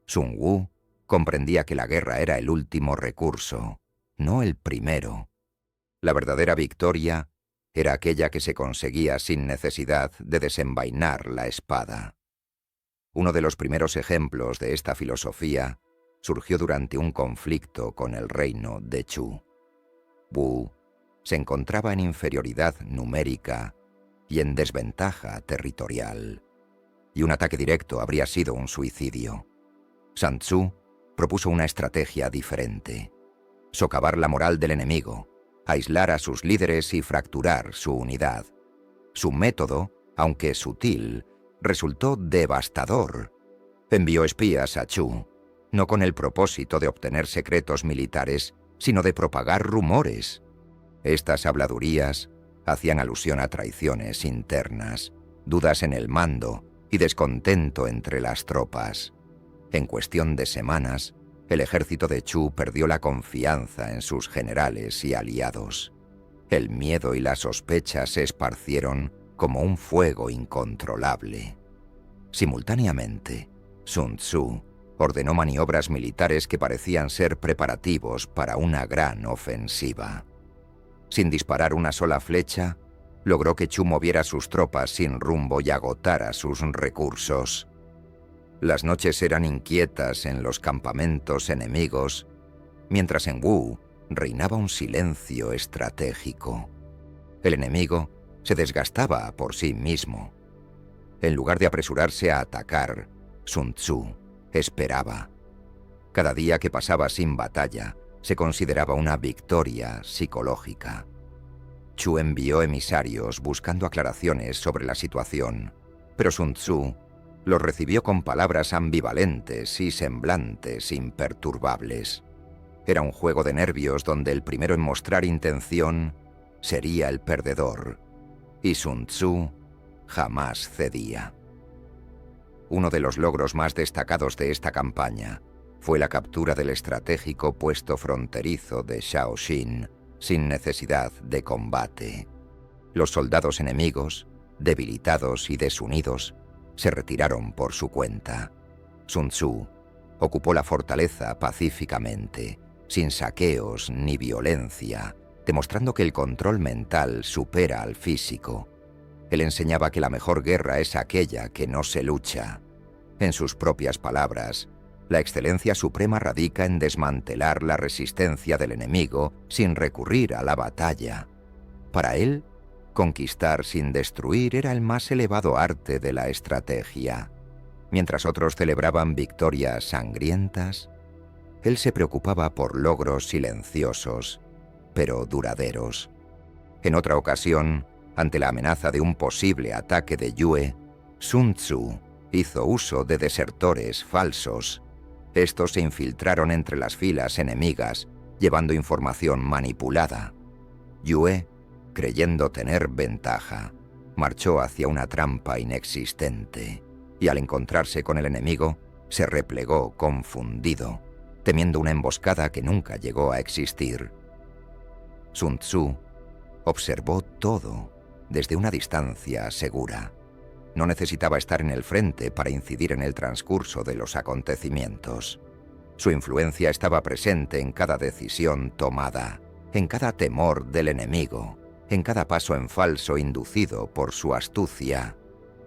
Sun Wu comprendía que la guerra era el último recurso, no el primero. La verdadera victoria era aquella que se conseguía sin necesidad de desenvainar la espada. Uno de los primeros ejemplos de esta filosofía surgió durante un conflicto con el reino de Chu. Wu se encontraba en inferioridad numérica y en desventaja territorial, y un ataque directo habría sido un suicidio. Sun Tzu propuso una estrategia diferente: socavar la moral del enemigo, aislar a sus líderes y fracturar su unidad. Su método, aunque sutil, resultó devastador. Envió espías a Chu, no con el propósito de obtener secretos militares, sino de propagar rumores. Estas habladurías hacían alusión a traiciones internas, dudas en el mando y descontento entre las tropas. En cuestión de semanas, el ejército de Chu perdió la confianza en sus generales y aliados. El miedo y la sospecha se esparcieron como un fuego incontrolable. Simultáneamente, Sun Tzu ordenó maniobras militares que parecían ser preparativos para una gran ofensiva. Sin disparar una sola flecha, logró que Chu moviera sus tropas sin rumbo y agotara sus recursos. Las noches eran inquietas en los campamentos enemigos, mientras en Wu reinaba un silencio estratégico. El enemigo se desgastaba por sí mismo. En lugar de apresurarse a atacar, Sun Tzu esperaba. Cada día que pasaba sin batalla se consideraba una victoria psicológica. Chu envió emisarios buscando aclaraciones sobre la situación, pero Sun Tzu los recibió con palabras ambivalentes y semblantes imperturbables. Era un juego de nervios donde el primero en mostrar intención sería el perdedor, y Sun Tzu jamás cedía. Uno de los logros más destacados de esta campaña fue la captura del estratégico puesto fronterizo de Shaoxing sin necesidad de combate. Los soldados enemigos, debilitados y desunidos, se retiraron por su cuenta. Sun Tzu ocupó la fortaleza pacíficamente, sin saqueos ni violencia, demostrando que el control mental supera al físico. Él enseñaba que la mejor guerra es aquella que no se lucha. En sus propias palabras, la excelencia suprema radica en desmantelar la resistencia del enemigo sin recurrir a la batalla. Para él, conquistar sin destruir era el más elevado arte de la estrategia. Mientras otros celebraban victorias sangrientas, él se preocupaba por logros silenciosos, pero duraderos. En otra ocasión, ante la amenaza de un posible ataque de Yue, Sun Tzu hizo uso de desertores falsos. Estos se infiltraron entre las filas enemigas, llevando información manipulada. Yue, creyendo tener ventaja, marchó hacia una trampa inexistente, y al encontrarse con el enemigo, se replegó confundido, temiendo una emboscada que nunca llegó a existir. Sun Tzu observó todo desde una distancia segura. No necesitaba estar en el frente para incidir en el transcurso de los acontecimientos. Su influencia estaba presente en cada decisión tomada, en cada temor del enemigo, en cada paso en falso inducido por su astucia.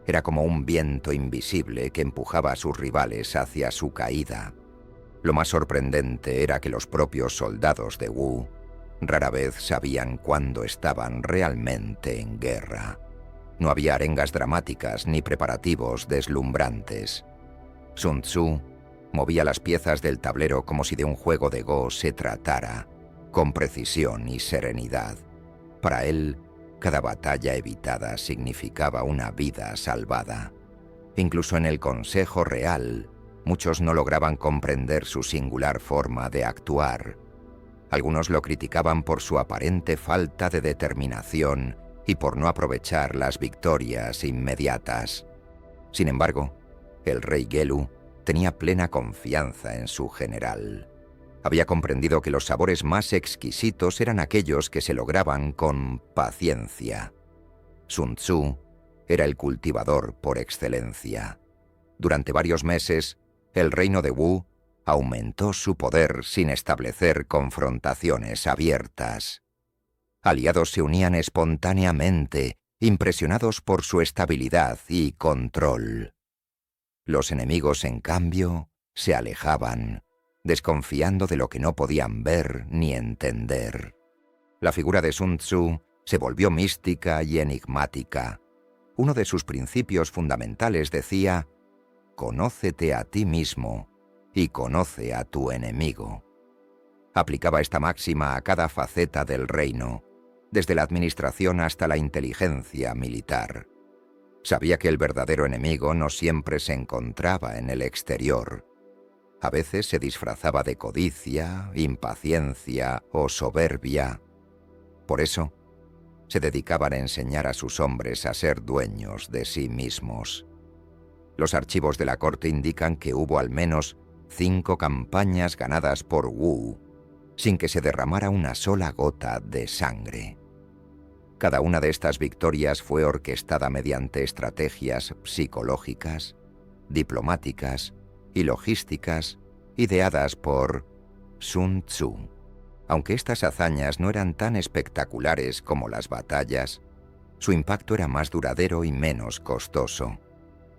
Era como un viento invisible que empujaba a sus rivales hacia su caída. Lo más sorprendente era que los propios soldados de Wu rara vez sabían cuándo estaban realmente en guerra. No había arengas dramáticas ni preparativos deslumbrantes. Sun Tzu movía las piezas del tablero como si de un juego de Go se tratara, con precisión y serenidad. Para él, cada batalla evitada significaba una vida salvada. Incluso en el Consejo Real, muchos no lograban comprender su singular forma de actuar. Algunos lo criticaban por su aparente falta de determinación y por no aprovechar las victorias inmediatas. Sin embargo, el rey Gelu tenía plena confianza en su general. Había comprendido que los sabores más exquisitos eran aquellos que se lograban con paciencia. Sun Tzu era el cultivador por excelencia. Durante varios meses, el reino de Wu aumentó su poder sin establecer confrontaciones abiertas. Aliados se unían espontáneamente, impresionados por su estabilidad y control. Los enemigos, en cambio, se alejaban, desconfiando de lo que no podían ver ni entender. La figura de Sun Tzu se volvió mística y enigmática. Uno de sus principios fundamentales decía: «Conócete a ti mismo y conoce a tu enemigo». Aplicaba esta máxima a cada faceta del reino, desde la administración hasta la inteligencia militar. Sabía que el verdadero enemigo no siempre se encontraba en el exterior. A veces se disfrazaba de codicia, impaciencia o soberbia. Por eso, se dedicaban a enseñar a sus hombres a ser dueños de sí mismos. Los archivos de la corte indican que hubo al menos 5 campañas ganadas por Wu, sin que se derramara una sola gota de sangre. Cada una de estas victorias fue orquestada mediante estrategias psicológicas, diplomáticas y logísticas ideadas por Sun Tzu. Aunque estas hazañas no eran tan espectaculares como las batallas, su impacto era más duradero y menos costoso.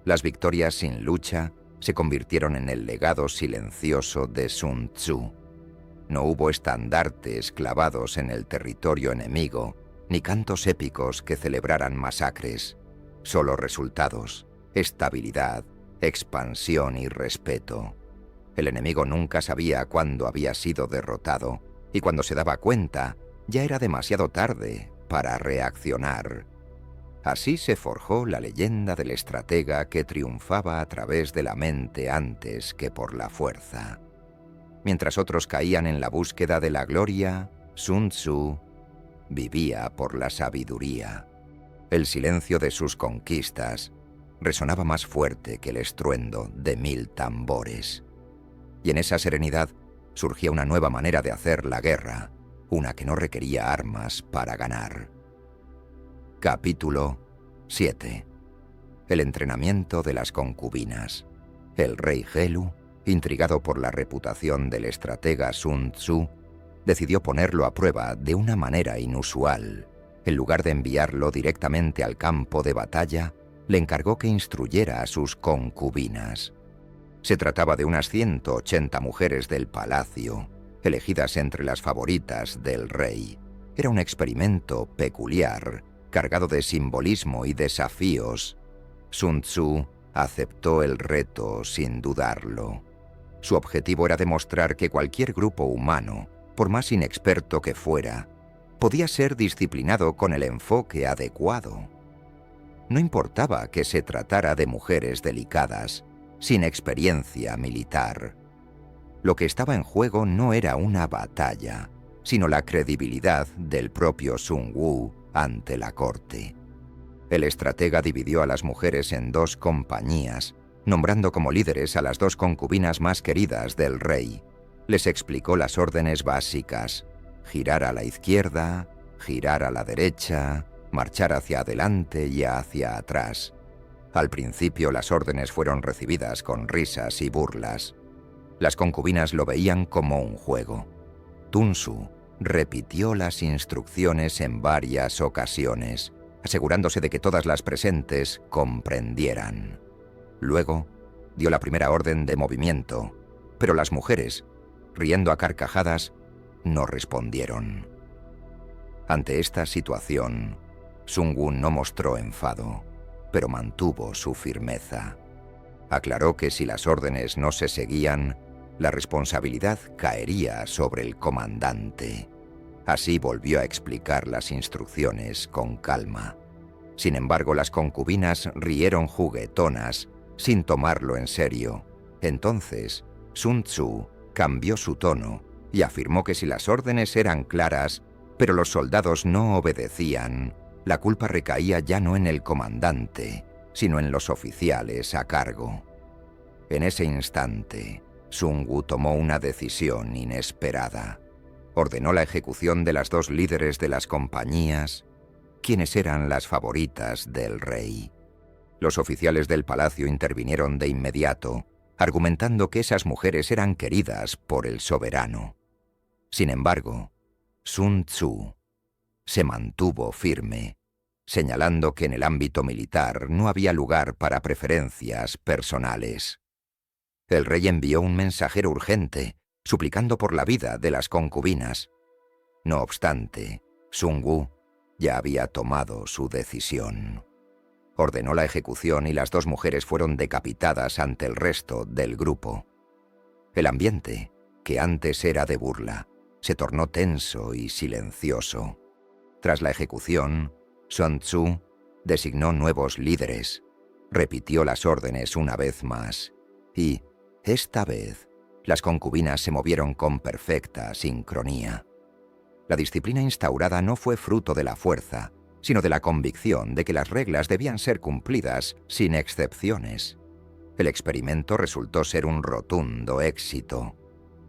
Las victorias sin lucha se convirtieron en el legado silencioso de Sun Tzu. No hubo estandartes clavados en el territorio enemigo, ni cantos épicos que celebraran masacres. Solo resultados, estabilidad, expansión y respeto. El enemigo nunca sabía cuándo había sido derrotado, y cuando se daba cuenta, ya era demasiado tarde para reaccionar. Así se forjó la leyenda del estratega que triunfaba a través de la mente antes que por la fuerza. Mientras otros caían en la búsqueda de la gloria, Sun Tzu vivía por la sabiduría. El silencio de sus conquistas resonaba más fuerte que el estruendo de 1000 tambores. Y en esa serenidad surgía una nueva manera de hacer la guerra, una que no requería armas para ganar. Capítulo 7. El entrenamiento de las concubinas. El rey Gelu, intrigado por la reputación del estratega Sun Tzu, decidió ponerlo a prueba de una manera inusual. En lugar de enviarlo directamente al campo de batalla, le encargó que instruyera a sus concubinas. Se trataba de unas 180 mujeres del palacio, elegidas entre las favoritas del rey. Era un experimento peculiar, cargado de simbolismo y desafíos. Sun Tzu aceptó el reto sin dudarlo. Su objetivo era demostrar que cualquier grupo humano, por más inexperto que fuera, podía ser disciplinado con el enfoque adecuado. No importaba que se tratara de mujeres delicadas, sin experiencia militar. Lo que estaba en juego no era una batalla, sino la credibilidad del propio Sun Wu ante la corte. El estratega dividió a las mujeres en 2 compañías, nombrando como líderes a las 2 concubinas más queridas del rey. Les explicó las órdenes básicas: girar a la izquierda, girar a la derecha, marchar hacia adelante y hacia atrás. Al principio las órdenes fueron recibidas con risas y burlas. Las concubinas lo veían como un juego. Sun Tzu repitió las instrucciones en varias ocasiones, asegurándose de que todas las presentes comprendieran. Luego dio la primera orden de movimiento, pero las mujeres, riendo a carcajadas, no respondieron. Ante esta situación, Sun Wu no mostró enfado, pero mantuvo su firmeza. Aclaró que si las órdenes no se seguían, la responsabilidad caería sobre el comandante. Así volvió a explicar las instrucciones con calma. Sin embargo, las concubinas rieron juguetonas, sin tomarlo en serio. Entonces, Sun Tzu cambió su tono y afirmó que si las órdenes eran claras, pero los soldados no obedecían, la culpa recaía ya no en el comandante, sino en los oficiales a cargo. En ese instante, Sun Wu tomó una decisión inesperada. Ordenó la ejecución de las 2 líderes de las compañías, quienes eran las favoritas del rey. Los oficiales del palacio intervinieron de inmediato, argumentando que esas mujeres eran queridas por el soberano. Sin embargo, Sun Tzu se mantuvo firme, señalando que en el ámbito militar no había lugar para preferencias personales. El rey envió un mensajero urgente, suplicando por la vida de las concubinas. No obstante, Sun Wu ya había tomado su decisión. Ordenó la ejecución y las 2 mujeres fueron decapitadas ante el resto del grupo. El ambiente, que antes era de burla, se tornó tenso y silencioso. Tras la ejecución, Sun Tzu designó nuevos líderes, repitió las órdenes una vez más, y, esta vez, las concubinas se movieron con perfecta sincronía. La disciplina instaurada no fue fruto de la fuerza, sino de la convicción de que las reglas debían ser cumplidas sin excepciones. El experimento resultó ser un rotundo éxito.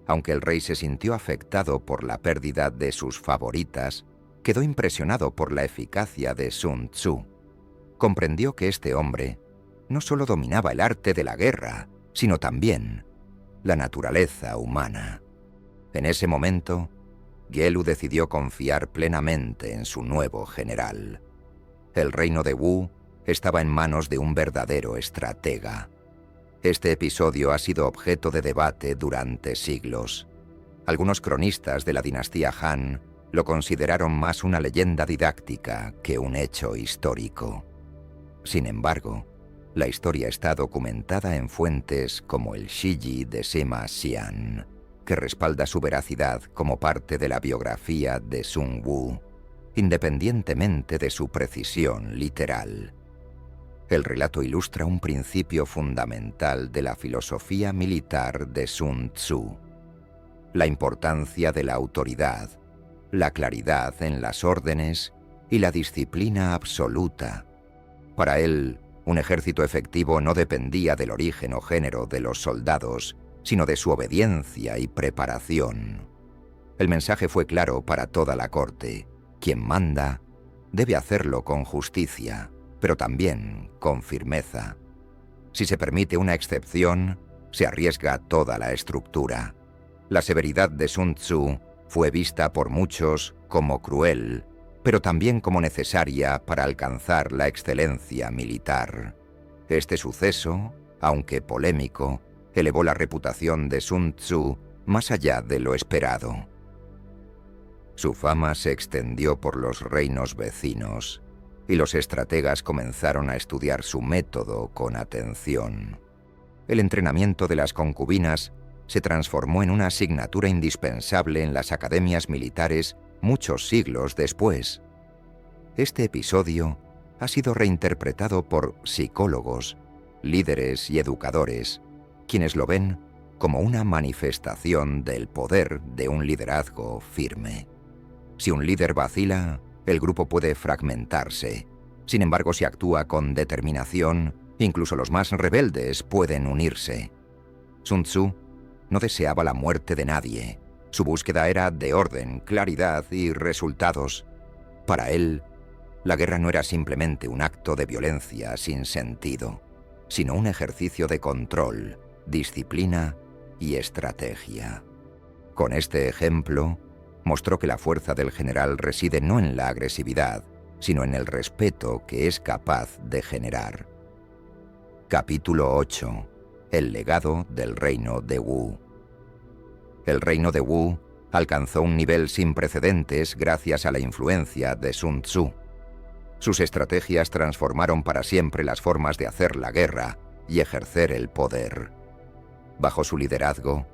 Aunque el rey se sintió afectado por la pérdida de sus favoritas, quedó impresionado por la eficacia de Sun Tzu. Comprendió que este hombre no solo dominaba el arte de la guerra, sino también la naturaleza humana. En ese momento, Gelu decidió confiar plenamente en su nuevo general. El reino de Wu estaba en manos de un verdadero estratega. Este episodio ha sido objeto de debate durante siglos. Algunos cronistas de la dinastía Han lo consideraron más una leyenda didáctica que un hecho histórico. Sin embargo, la historia está documentada en fuentes como el Shiji de Sima Xian, que respalda su veracidad como parte de la biografía de Sun Wu, independientemente de su precisión literal. El relato ilustra un principio fundamental de la filosofía militar de Sun Tzu: la importancia de la autoridad, la claridad en las órdenes y la disciplina absoluta. Para él, un ejército efectivo no dependía del origen o género de los soldados, sino de su obediencia y preparación. El mensaje fue claro para toda la corte: quien manda debe hacerlo con justicia, pero también con firmeza. Si se permite una excepción, se arriesga toda la estructura. La severidad de Sun Tzu fue vista por muchos como cruel, pero también como necesaria para alcanzar la excelencia militar. Este suceso, aunque polémico, elevó la reputación de Sun Tzu más allá de lo esperado. Su fama se extendió por los reinos vecinos, y los estrategas comenzaron a estudiar su método con atención. El entrenamiento de las concubinas se transformó en una asignatura indispensable en las academias militares muchos siglos después. Este episodio ha sido reinterpretado por psicólogos, líderes y educadores, quienes lo ven como una manifestación del poder de un liderazgo firme. Si un líder vacila, el grupo puede fragmentarse. Sin embargo, si actúa con determinación, incluso los más rebeldes pueden unirse. Sun Tzu no deseaba la muerte de nadie. Su búsqueda era de orden, claridad y resultados. Para él, la guerra no era simplemente un acto de violencia sin sentido, sino un ejercicio de control, disciplina y estrategia. Con este ejemplo, mostró que la fuerza del general reside no en la agresividad, sino en el respeto que es capaz de generar. Capítulo 8. El legado del reino de Wu. El reino de Wu alcanzó un nivel sin precedentes gracias a la influencia de Sun Tzu. Sus estrategias transformaron para siempre las formas de hacer la guerra y ejercer el poder. Bajo su liderazgo,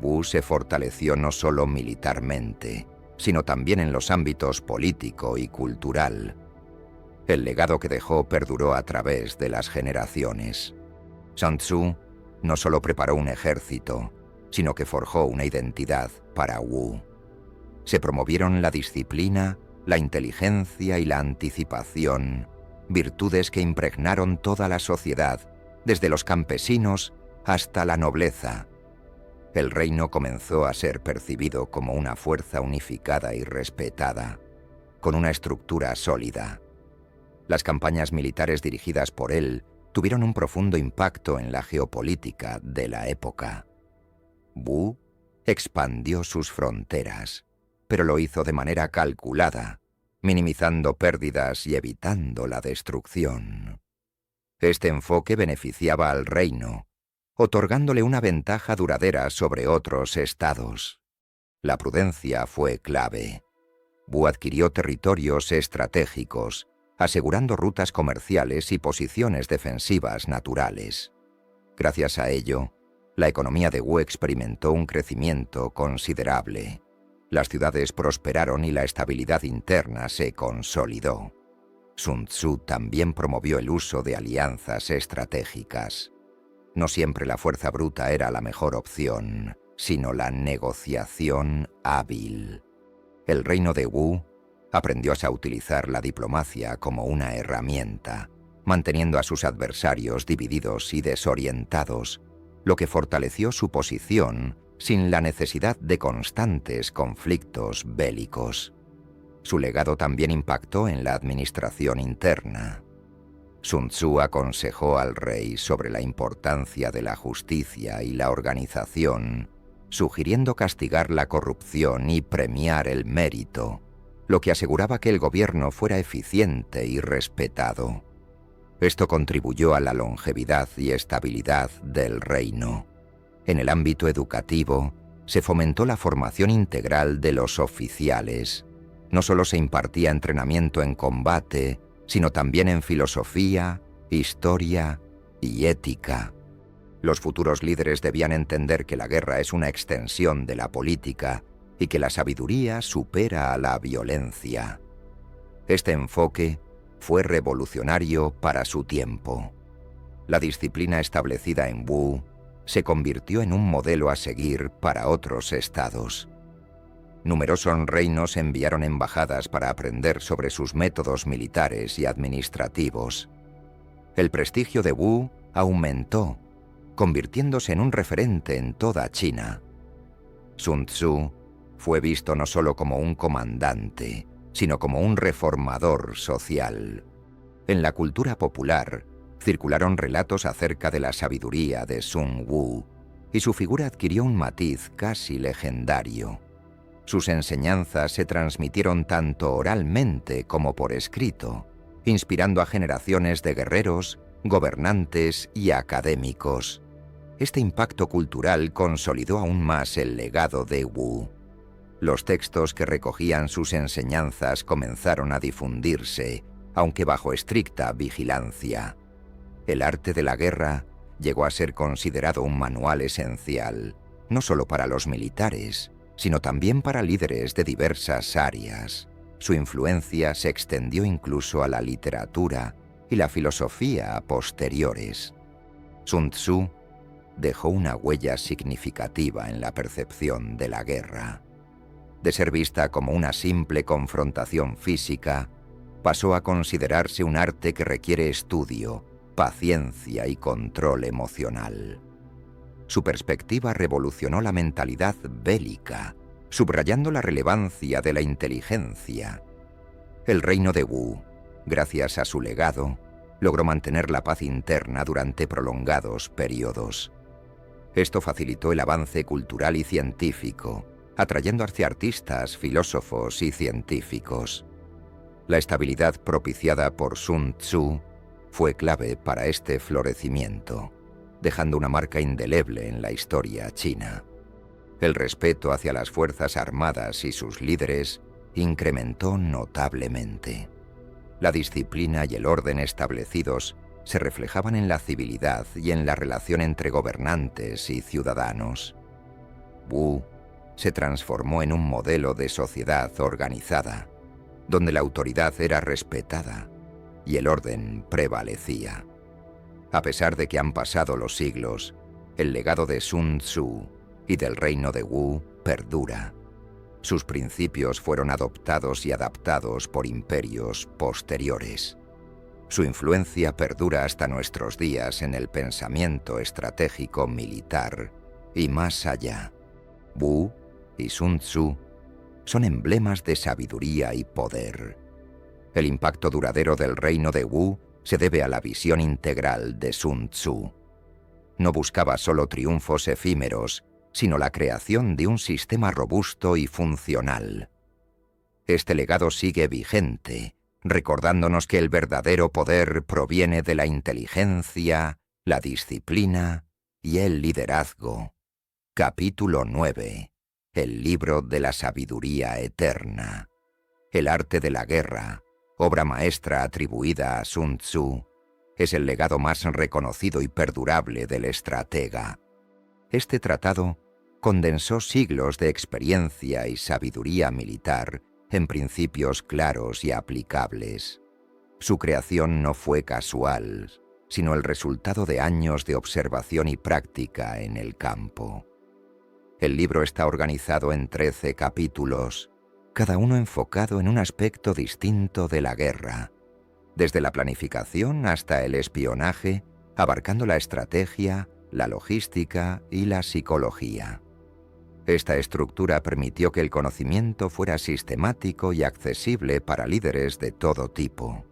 Wu se fortaleció no solo militarmente, sino también en los ámbitos político y cultural. El legado que dejó perduró a través de las generaciones. Sun Tzu no solo preparó un ejército, sino que forjó una identidad para Wu. Se promovieron la disciplina, la inteligencia y la anticipación, virtudes que impregnaron toda la sociedad, desde los campesinos hasta la nobleza. El reino comenzó a ser percibido como una fuerza unificada y respetada, con una estructura sólida. Las campañas militares dirigidas por él tuvieron un profundo impacto en la geopolítica de la época. Wu expandió sus fronteras, pero lo hizo de manera calculada, minimizando pérdidas y evitando la destrucción. Este enfoque beneficiaba al reino, otorgándole una ventaja duradera sobre otros estados. La prudencia fue clave. Wu adquirió territorios estratégicos, asegurando rutas comerciales y posiciones defensivas naturales. Gracias a ello, la economía de Wu experimentó un crecimiento considerable. Las ciudades prosperaron y la estabilidad interna se consolidó. Sun Tzu también promovió el uso de alianzas estratégicas. No siempre la fuerza bruta era la mejor opción, sino la negociación hábil. El reino de Wu aprendió a utilizar la diplomacia como una herramienta, manteniendo a sus adversarios divididos y desorientados, lo que fortaleció su posición sin la necesidad de constantes conflictos bélicos. Su legado también impactó en la administración interna. Sun Tzu aconsejó al rey sobre la importancia de la justicia y la organización, sugiriendo castigar la corrupción y premiar el mérito, lo que aseguraba que el gobierno fuera eficiente y respetado. Esto contribuyó a la longevidad y estabilidad del reino. En el ámbito educativo, se fomentó la formación integral de los oficiales. No solo se impartía entrenamiento en combate, sino también en filosofía, historia y ética. Los futuros líderes debían entender que la guerra es una extensión de la política y que la sabiduría supera a la violencia. Este enfoque fue revolucionario para su tiempo. La disciplina establecida en Wu se convirtió en un modelo a seguir para otros estados. Numerosos reinos enviaron embajadas para aprender sobre sus métodos militares y administrativos. El prestigio de Wu aumentó, convirtiéndose en un referente en toda China. Sun Tzu fue visto no solo como un comandante, sino como un reformador social. En la cultura popular, circularon relatos acerca de la sabiduría de Sun Wu, y su figura adquirió un matiz casi legendario. Sus enseñanzas se transmitieron tanto oralmente como por escrito, inspirando a generaciones de guerreros, gobernantes y académicos. Este impacto cultural consolidó aún más el legado de Wu. Los textos que recogían sus enseñanzas comenzaron a difundirse, aunque bajo estricta vigilancia. El arte de la guerra llegó a ser considerado un manual esencial, no solo para los militares, sino también para líderes de diversas áreas. Su influencia se extendió incluso a la literatura y la filosofía a posteriores. Sun Tzu dejó una huella significativa en la percepción de la guerra. De ser vista como una simple confrontación física, pasó a considerarse un arte que requiere estudio, paciencia y control emocional. Su perspectiva revolucionó la mentalidad bélica, subrayando la relevancia de la inteligencia. El reino de Wu, gracias a su legado, logró mantener la paz interna durante prolongados periodos. Esto facilitó el avance cultural y científico, atrayendo hacia artistas, filósofos y científicos. La estabilidad propiciada por Sun Tzu fue clave para este florecimiento, dejando una marca indeleble en la historia china. El respeto hacia las fuerzas armadas y sus líderes incrementó notablemente. La disciplina y el orden establecidos se reflejaban en la civilidad y en la relación entre gobernantes y ciudadanos. Wu se transformó en un modelo de sociedad organizada, donde la autoridad era respetada y el orden prevalecía. A pesar de que han pasado los siglos, el legado de Sun Tzu y del reino de Wu perdura. Sus principios fueron adoptados y adaptados por imperios posteriores. Su influencia perdura hasta nuestros días en el pensamiento estratégico militar y más allá. Wu y Sun Tzu son emblemas de sabiduría y poder. El impacto duradero del reino de Wu se debe a la visión integral de Sun Tzu. No buscaba solo triunfos efímeros, sino la creación de un sistema robusto y funcional. Este legado sigue vigente, recordándonos que el verdadero poder proviene de la inteligencia, la disciplina y el liderazgo. Capítulo 9. El libro de la sabiduría eterna. El arte de la guerra, obra maestra atribuida a Sun Tzu, es el legado más reconocido y perdurable del estratega. Este tratado condensó siglos de experiencia y sabiduría militar en principios claros y aplicables. Su creación no fue casual, sino el resultado de años de observación y práctica en el campo. El libro está organizado en 13 capítulos, cada uno enfocado en un aspecto distinto de la guerra, desde la planificación hasta el espionaje, abarcando la estrategia, la logística y la psicología. Esta estructura permitió que el conocimiento fuera sistemático y accesible para líderes de todo tipo.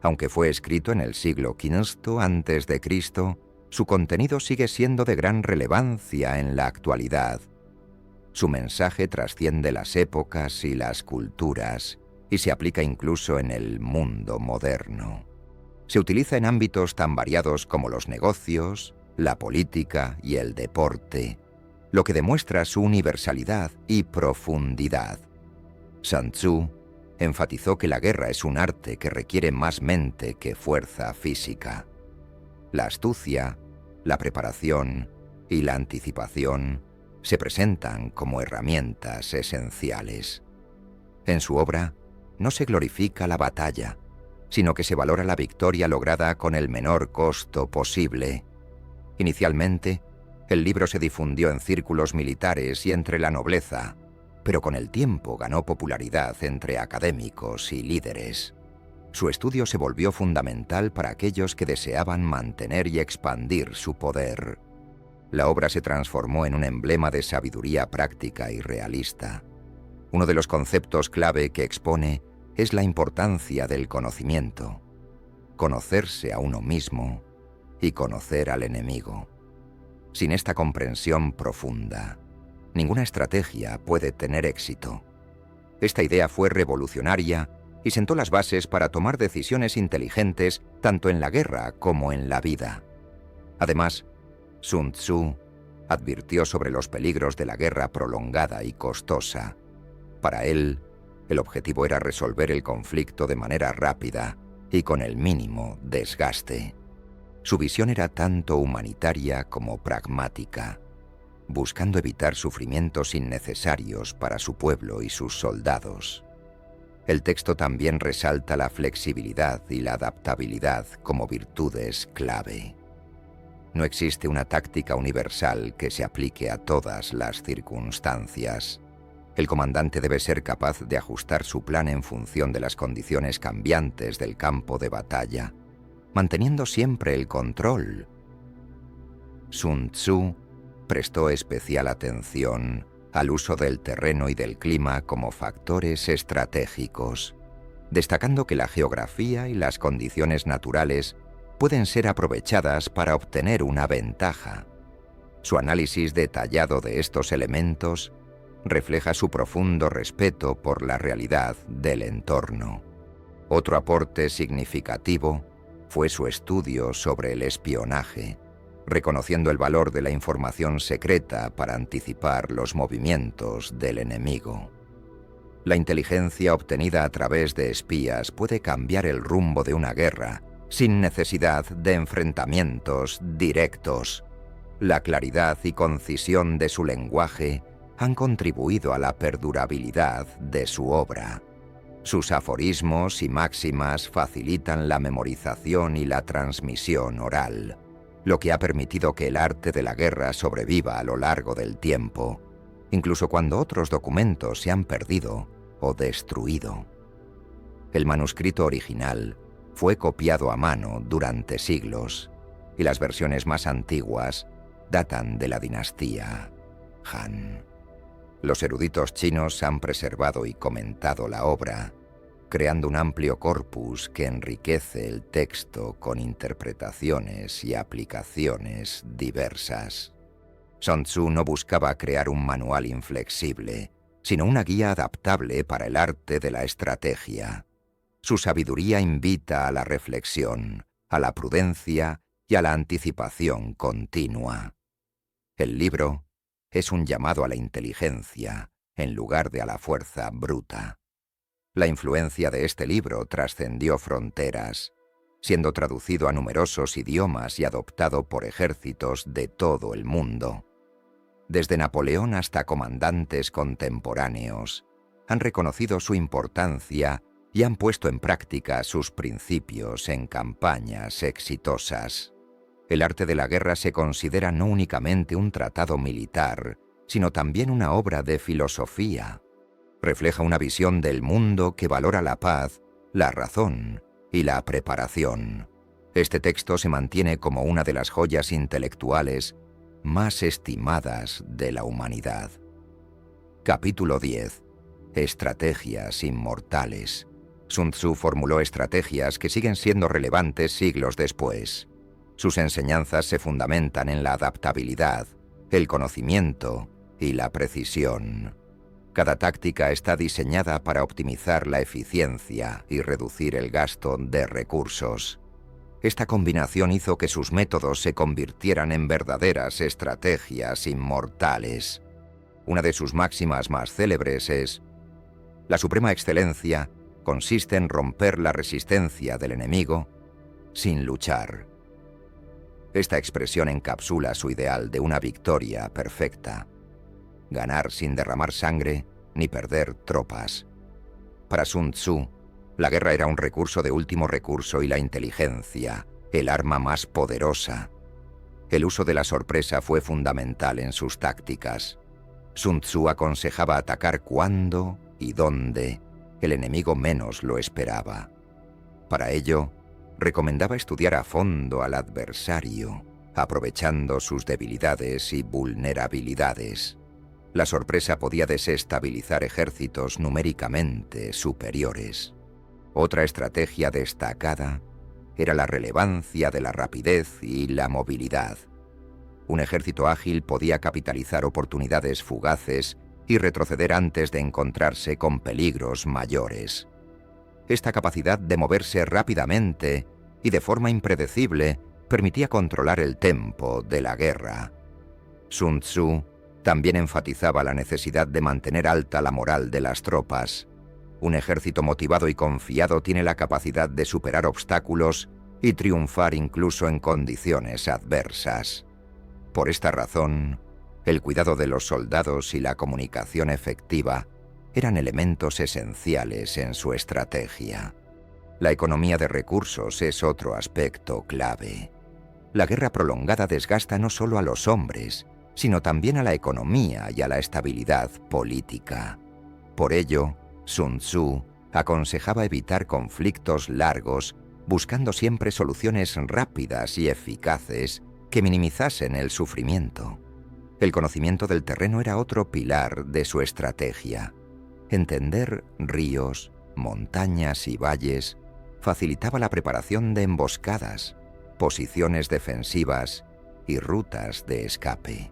Aunque fue escrito en el siglo V a.C., su contenido sigue siendo de gran relevancia en la actualidad. Su mensaje trasciende las épocas y las culturas y se aplica incluso en el mundo moderno. Se utiliza en ámbitos tan variados como los negocios, la política y el deporte, lo que demuestra su universalidad y profundidad. Sun Tzu enfatizó que la guerra es un arte que requiere más mente que fuerza física. La astucia, la preparación y la anticipación se presentan como herramientas esenciales. En su obra, no se glorifica la batalla, sino que se valora la victoria lograda con el menor costo posible. Inicialmente, el libro se difundió en círculos militares y entre la nobleza, pero con el tiempo ganó popularidad entre académicos y líderes. Su estudio se volvió fundamental para aquellos que deseaban mantener y expandir su poder. La obra se transformó en un emblema de sabiduría práctica y realista. Uno de los conceptos clave que expone es la importancia del conocimiento, conocerse a uno mismo y conocer al enemigo. Sin esta comprensión profunda, ninguna estrategia puede tener éxito. Esta idea fue revolucionaria y sentó las bases para tomar decisiones inteligentes tanto en la guerra como en la vida. Además, Sun Tzu advirtió sobre los peligros de la guerra prolongada y costosa. Para él, el objetivo era resolver el conflicto de manera rápida y con el mínimo desgaste. Su visión era tanto humanitaria como pragmática, buscando evitar sufrimientos innecesarios para su pueblo y sus soldados. El texto también resalta la flexibilidad y la adaptabilidad como virtudes clave. No existe una táctica universal que se aplique a todas las circunstancias. El comandante debe ser capaz de ajustar su plan en función de las condiciones cambiantes del campo de batalla, manteniendo siempre el control. Sun Tzu prestó especial atención al uso del terreno y del clima como factores estratégicos, destacando que la geografía y las condiciones naturales pueden ser aprovechadas para obtener una ventaja. Su análisis detallado de estos elementos refleja su profundo respeto por la realidad del entorno. Otro aporte significativo fue su estudio sobre el espionaje, reconociendo el valor de la información secreta para anticipar los movimientos del enemigo. La inteligencia obtenida a través de espías puede cambiar el rumbo de una guerra sin necesidad de enfrentamientos directos. La claridad y concisión de su lenguaje han contribuido a la perdurabilidad de su obra. Sus aforismos y máximas facilitan la memorización y la transmisión oral, lo que ha permitido que el arte de la guerra sobreviva a lo largo del tiempo, incluso cuando otros documentos se han perdido o destruido. El manuscrito original fue copiado a mano durante siglos, y las versiones más antiguas datan de la dinastía Han. Los eruditos chinos han preservado y comentado la obra, creando un amplio corpus que enriquece el texto con interpretaciones y aplicaciones diversas. Sun Tzu no buscaba crear un manual inflexible, sino una guía adaptable para el arte de la estrategia. Su sabiduría invita a la reflexión, a la prudencia y a la anticipación continua. El libro es un llamado a la inteligencia en lugar de a la fuerza bruta. La influencia de este libro trascendió fronteras, siendo traducido a numerosos idiomas y adoptado por ejércitos de todo el mundo. Desde Napoleón hasta comandantes contemporáneos han reconocido su importancia y han puesto en práctica sus principios en campañas exitosas. El arte de la guerra se considera no únicamente un tratado militar, sino también una obra de filosofía. Refleja una visión del mundo que valora la paz, la razón y la preparación. Este texto se mantiene como una de las joyas intelectuales más estimadas de la humanidad. Capítulo 10. Estrategias inmortales. Sun Tzu formuló estrategias que siguen siendo relevantes siglos después. Sus enseñanzas se fundamentan en la adaptabilidad, el conocimiento y la precisión. Cada táctica está diseñada para optimizar la eficiencia y reducir el gasto de recursos. Esta combinación hizo que sus métodos se convirtieran en verdaderas estrategias inmortales. Una de sus máximas más célebres es: la suprema excelencia consiste en romper la resistencia del enemigo sin luchar. Esta expresión encapsula su ideal de una victoria perfecta. Ganar sin derramar sangre ni perder tropas. Para Sun Tzu, la guerra era un recurso de último recurso y la inteligencia, el arma más poderosa. El uso de la sorpresa fue fundamental en sus tácticas. Sun Tzu aconsejaba atacar cuando y dónde el enemigo menos lo esperaba. Para ello, recomendaba estudiar a fondo al adversario, aprovechando sus debilidades y vulnerabilidades. La sorpresa podía desestabilizar ejércitos numéricamente superiores. Otra estrategia destacada era la relevancia de la rapidez y la movilidad. Un ejército ágil podía capitalizar oportunidades fugaces y retroceder antes de encontrarse con peligros mayores. Esta capacidad de moverse rápidamente y de forma impredecible permitía controlar el tempo de la guerra. Sun Tzu también enfatizaba la necesidad de mantener alta la moral de las tropas. Un ejército motivado y confiado tiene la capacidad de superar obstáculos y triunfar incluso en condiciones adversas. Por esta razón, el cuidado de los soldados y la comunicación efectiva eran elementos esenciales en su estrategia. La economía de recursos es otro aspecto clave. La guerra prolongada desgasta no solo a los hombres, sino también a la economía y a la estabilidad política. Por ello, Sun Tzu aconsejaba evitar conflictos largos, buscando siempre soluciones rápidas y eficaces que minimizasen el sufrimiento. El conocimiento del terreno era otro pilar de su estrategia. Entender ríos, montañas y valles facilitaba la preparación de emboscadas, posiciones defensivas y rutas de escape.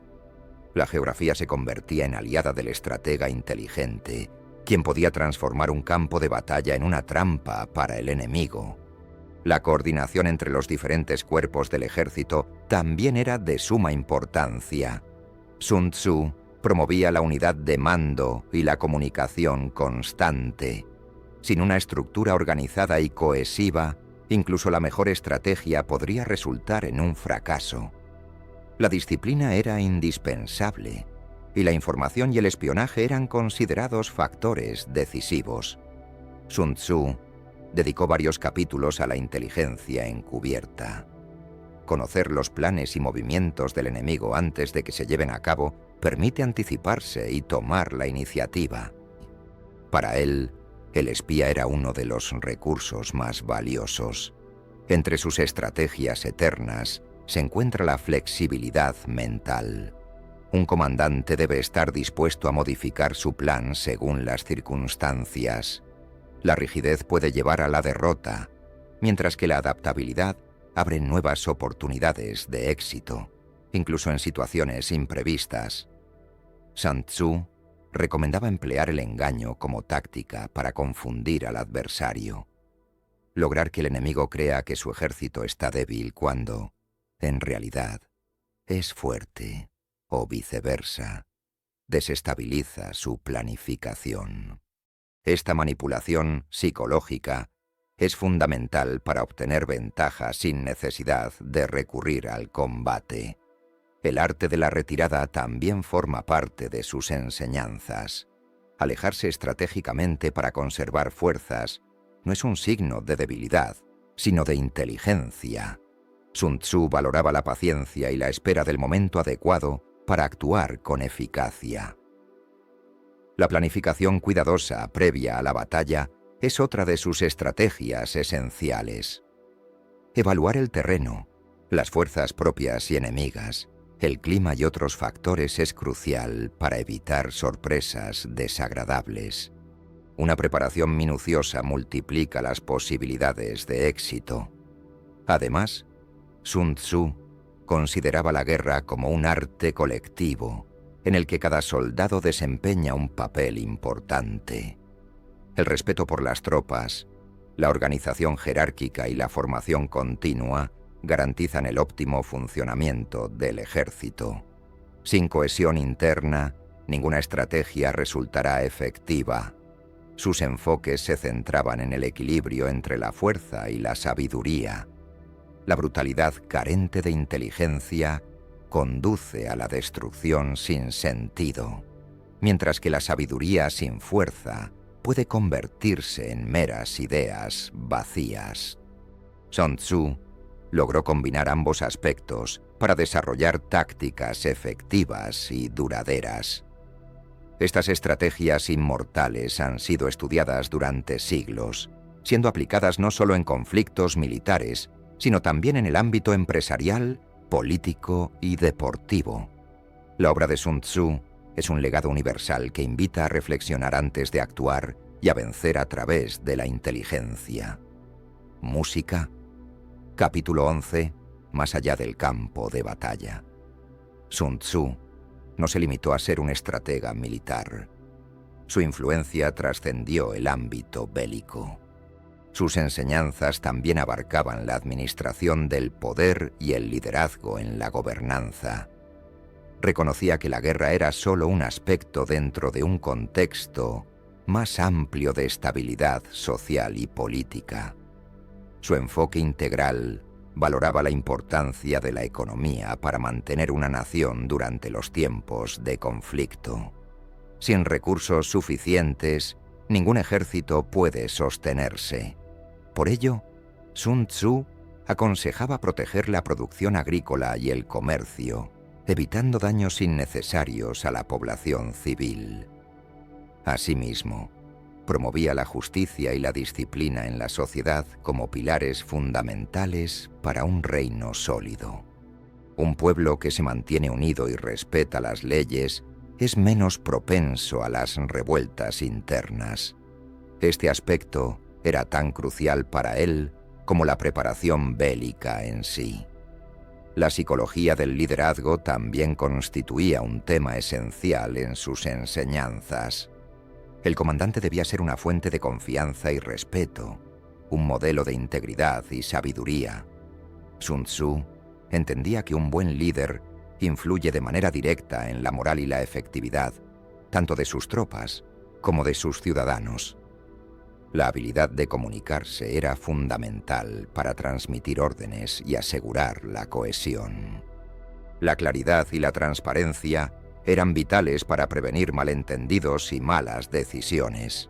La geografía se convertía en aliada del estratega inteligente, quien podía transformar un campo de batalla en una trampa para el enemigo. La coordinación entre los diferentes cuerpos del ejército también era de suma importancia. Sun Tzu promovía la unidad de mando y la comunicación constante. Sin una estructura organizada y cohesiva, incluso la mejor estrategia podría resultar en un fracaso. La disciplina era indispensable, y la información y el espionaje eran considerados factores decisivos. Sun Tzu dedicó varios capítulos a la inteligencia encubierta. Conocer los planes y movimientos del enemigo antes de que se lleven a cabo permite anticiparse y tomar la iniciativa. Para él, el espía era uno de los recursos más valiosos. Entre sus estrategias eternas se encuentra la flexibilidad mental. Un comandante debe estar dispuesto a modificar su plan según las circunstancias. La rigidez puede llevar a la derrota, mientras que la adaptabilidad abre nuevas oportunidades de éxito, incluso en situaciones imprevistas. Sun Tzu recomendaba emplear el engaño como táctica para confundir al adversario, lograr que el enemigo crea que su ejército está débil cuando, en realidad, es fuerte, o viceversa, desestabiliza su planificación. Esta manipulación psicológica es fundamental para obtener ventaja sin necesidad de recurrir al combate. El arte de la retirada también forma parte de sus enseñanzas. Alejarse estratégicamente para conservar fuerzas no es un signo de debilidad, sino de inteligencia. Sun Tzu valoraba la paciencia y la espera del momento adecuado para actuar con eficacia. La planificación cuidadosa previa a la batalla es otra de sus estrategias esenciales. Evaluar el terreno, las fuerzas propias y enemigas, el clima y otros factores es crucial para evitar sorpresas desagradables. Una preparación minuciosa multiplica las posibilidades de éxito. Además, Sun Tzu consideraba la guerra como un arte colectivo, en el que cada soldado desempeña un papel importante. El respeto por las tropas, la organización jerárquica y la formación continua garantizan el óptimo funcionamiento del ejército. Sin cohesión interna, ninguna estrategia resultará efectiva. Sus enfoques se centraban en el equilibrio entre la fuerza y la sabiduría. La brutalidad carente de inteligencia conduce a la destrucción sin sentido, mientras que la sabiduría sin fuerza puede convertirse en meras ideas vacías. Sun Tzu logró combinar ambos aspectos para desarrollar tácticas efectivas y duraderas. Estas estrategias inmortales han sido estudiadas durante siglos, siendo aplicadas no solo en conflictos militares, sino también en el ámbito empresarial, político y deportivo. La obra de Sun Tzu es un legado universal que invita a reflexionar antes de actuar y a vencer a través de la inteligencia. Música. Capítulo 11. Más allá del campo de batalla. Sun Tzu no se limitó a ser un estratega militar. Su influencia trascendió el ámbito bélico. Sus enseñanzas también abarcaban la administración del poder y el liderazgo en la gobernanza. Reconocía que la guerra era solo un aspecto dentro de un contexto más amplio de estabilidad social y política. Su enfoque integral valoraba la importancia de la economía para mantener una nación durante los tiempos de conflicto. Sin recursos suficientes, ningún ejército puede sostenerse. Por ello, Sun Tzu aconsejaba proteger la producción agrícola y el comercio, evitando daños innecesarios a la población civil. Asimismo, promovía la justicia y la disciplina en la sociedad como pilares fundamentales para un reino sólido. Un pueblo que se mantiene unido y respeta las leyes es menos propenso a las revueltas internas. Este aspecto era tan crucial para él como la preparación bélica en sí. La psicología del liderazgo también constituía un tema esencial en sus enseñanzas. El comandante debía ser una fuente de confianza y respeto, un modelo de integridad y sabiduría. Sun Tzu entendía que un buen líder influye de manera directa en la moral y la efectividad, tanto de sus tropas como de sus ciudadanos. La habilidad de comunicarse era fundamental para transmitir órdenes y asegurar la cohesión. La claridad y la transparencia eran vitales para prevenir malentendidos y malas decisiones.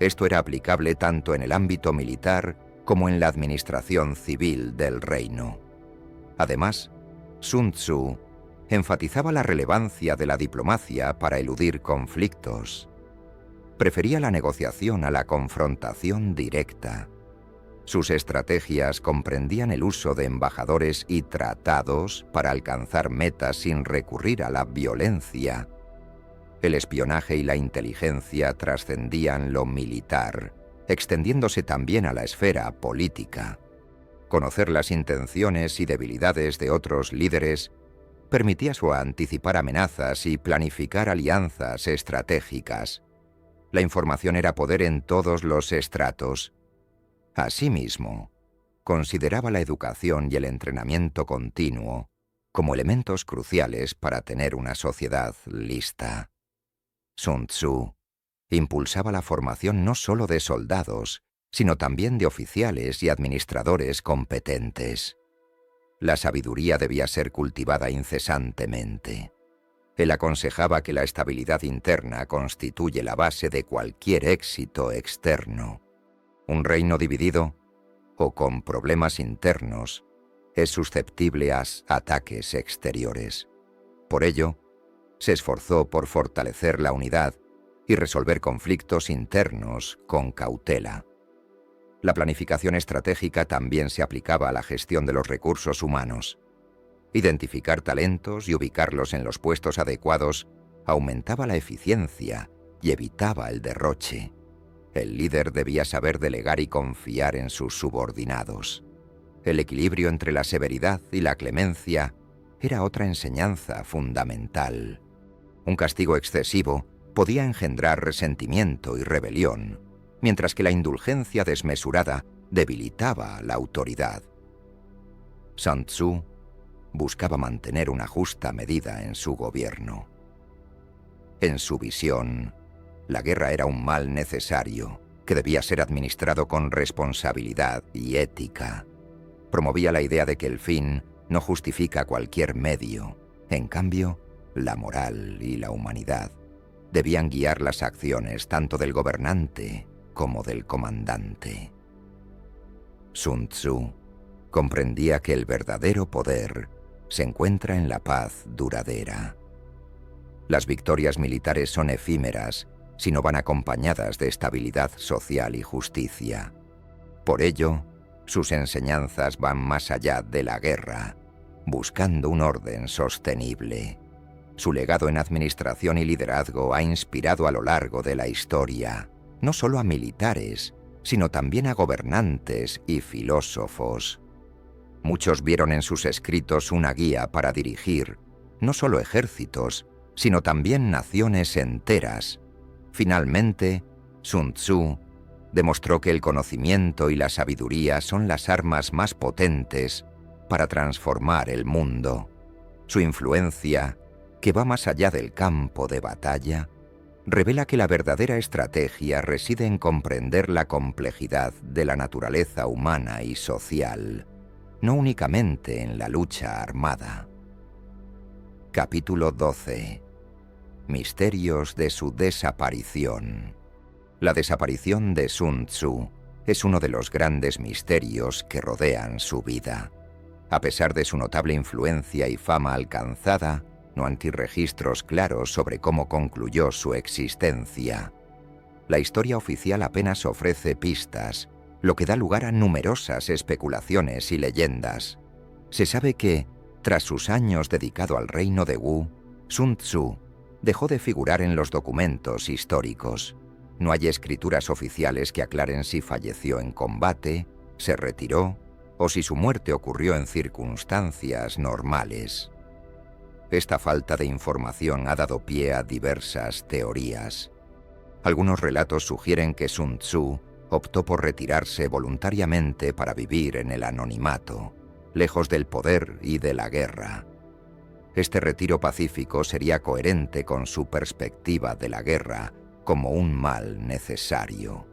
Esto era aplicable tanto en el ámbito militar como en la administración civil del reino. Además, Sun Tzu enfatizaba la relevancia de la diplomacia para eludir conflictos. Prefería la negociación a la confrontación directa. Sus estrategias comprendían el uso de embajadores y tratados para alcanzar metas sin recurrir a la violencia. El espionaje y la inteligencia trascendían lo militar, extendiéndose también a la esfera política. Conocer las intenciones y debilidades de otros líderes permitía a Su anticipar amenazas y planificar alianzas estratégicas. La información era poder en todos los estratos. Asimismo, consideraba la educación y el entrenamiento continuo como elementos cruciales para tener una sociedad lista. Sun Tzu impulsaba la formación no solo de soldados, sino también de oficiales y administradores competentes. La sabiduría debía ser cultivada incesantemente. Él aconsejaba que la estabilidad interna constituye la base de cualquier éxito externo. Un reino dividido o con problemas internos es susceptible a ataques exteriores. Por ello, se esforzó por fortalecer la unidad y resolver conflictos internos con cautela. La planificación estratégica también se aplicaba a la gestión de los recursos humanos. Identificar talentos y ubicarlos en los puestos adecuados aumentaba la eficiencia y evitaba el derroche. El líder debía saber delegar y confiar en sus subordinados. El equilibrio entre la severidad y la clemencia era otra enseñanza fundamental. Un castigo excesivo podía engendrar resentimiento y rebelión, mientras que la indulgencia desmesurada debilitaba la autoridad. Sun Tzu buscaba mantener una justa medida en su gobierno. En su visión, la guerra era un mal necesario que debía ser administrado con responsabilidad y ética. Promovía la idea de que el fin no justifica cualquier medio. En cambio, la moral y la humanidad debían guiar las acciones tanto del gobernante como del comandante. Sun Tzu comprendía que el verdadero poder se encuentra en la paz duradera. Las victorias militares son efímeras si no van acompañadas de estabilidad social y justicia. Por ello, sus enseñanzas van más allá de la guerra, buscando un orden sostenible. Su legado en administración y liderazgo ha inspirado a lo largo de la historia, no solo a militares, sino también a gobernantes y filósofos. Muchos vieron en sus escritos una guía para dirigir, no solo ejércitos, sino también naciones enteras. Finalmente, Sun Tzu demostró que el conocimiento y la sabiduría son las armas más potentes para transformar el mundo. Su influencia, que va más allá del campo de batalla, revela que la verdadera estrategia reside en comprender la complejidad de la naturaleza humana y social, no únicamente en la lucha armada. Capítulo 12. Misterios de su desaparición. La desaparición de Sun Tzu es uno de los grandes misterios que rodean su vida. A pesar de su notable influencia y fama alcanzada, no hay registros claros sobre cómo concluyó su existencia. La historia oficial apenas ofrece pistas, lo que da lugar a numerosas especulaciones y leyendas. Se sabe que, tras sus años dedicado al reino de Wu, Sun Tzu dejó de figurar en los documentos históricos. No hay escrituras oficiales que aclaren si falleció en combate, se retiró o si su muerte ocurrió en circunstancias normales. Esta falta de información ha dado pie a diversas teorías. Algunos relatos sugieren que Sun Tzu optó por retirarse voluntariamente para vivir en el anonimato, lejos del poder y de la guerra. Este retiro pacífico sería coherente con su perspectiva de la guerra como un mal necesario,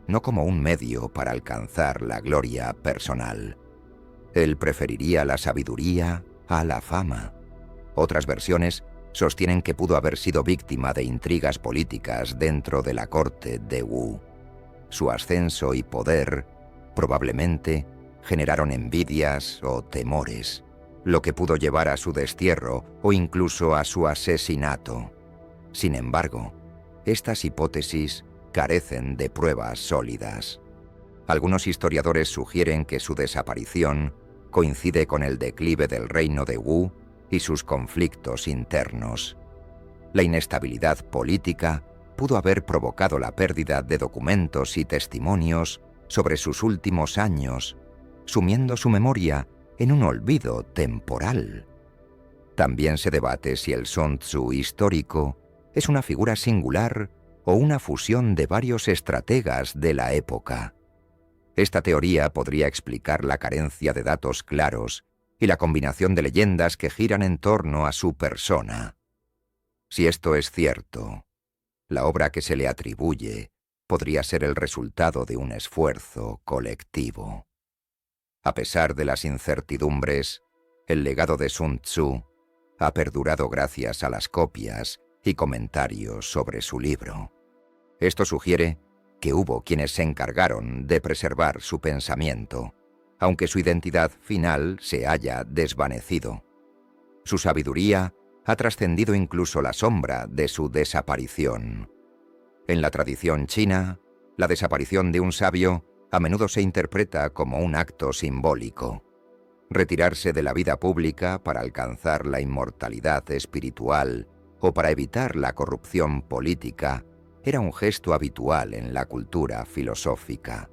no como un medio para alcanzar la gloria personal. Él preferiría la sabiduría a la fama. Otras versiones sostienen que pudo haber sido víctima de intrigas políticas dentro de la corte de Wu. Su ascenso y poder probablemente generaron envidias o temores, lo que pudo llevar a su destierro o incluso a su asesinato. Sin embargo, estas hipótesis carecen de pruebas sólidas. Algunos historiadores sugieren que su desaparición coincide con el declive del reino de Wu y sus conflictos internos. La inestabilidad política pudo haber provocado la pérdida de documentos y testimonios sobre sus últimos años, sumiendo su memoria en un olvido temporal. También se debate si el Sun Tzu histórico es una figura singular o una fusión de varios estrategas de la época. Esta teoría podría explicar la carencia de datos claros y la combinación de leyendas que giran en torno a su persona. Si esto es cierto, la obra que se le atribuye podría ser el resultado de un esfuerzo colectivo. A pesar de las incertidumbres, el legado de Sun Tzu ha perdurado gracias a las copias y comentarios sobre su libro. Esto sugiere que hubo quienes se encargaron de preservar su pensamiento, aunque su identidad final se haya desvanecido. Su sabiduría ha trascendido incluso la sombra de su desaparición. En la tradición china, la desaparición de un sabio a menudo se interpreta como un acto simbólico. Retirarse de la vida pública para alcanzar la inmortalidad espiritual o para evitar la corrupción política era un gesto habitual en la cultura filosófica.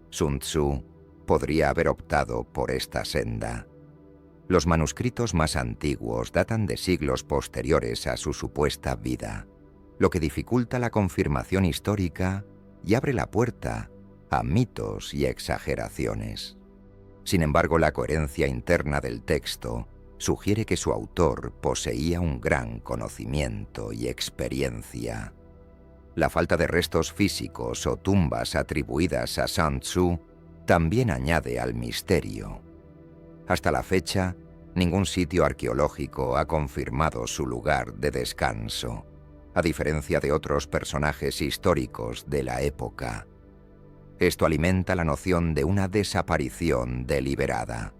Sun Tzu podría haber optado por esta senda. Los manuscritos más antiguos datan de siglos posteriores a su supuesta vida, lo que dificulta la confirmación histórica y abre la puerta a mitos y exageraciones. Sin embargo, la coherencia interna del texto sugiere que su autor poseía un gran conocimiento y experiencia. La falta de restos físicos o tumbas atribuidas a Sun Tzu también añade al misterio. Hasta la fecha, ningún sitio arqueológico ha confirmado su lugar de descanso, a diferencia de otros personajes históricos de la época. Esto alimenta la noción de una desaparición deliberada.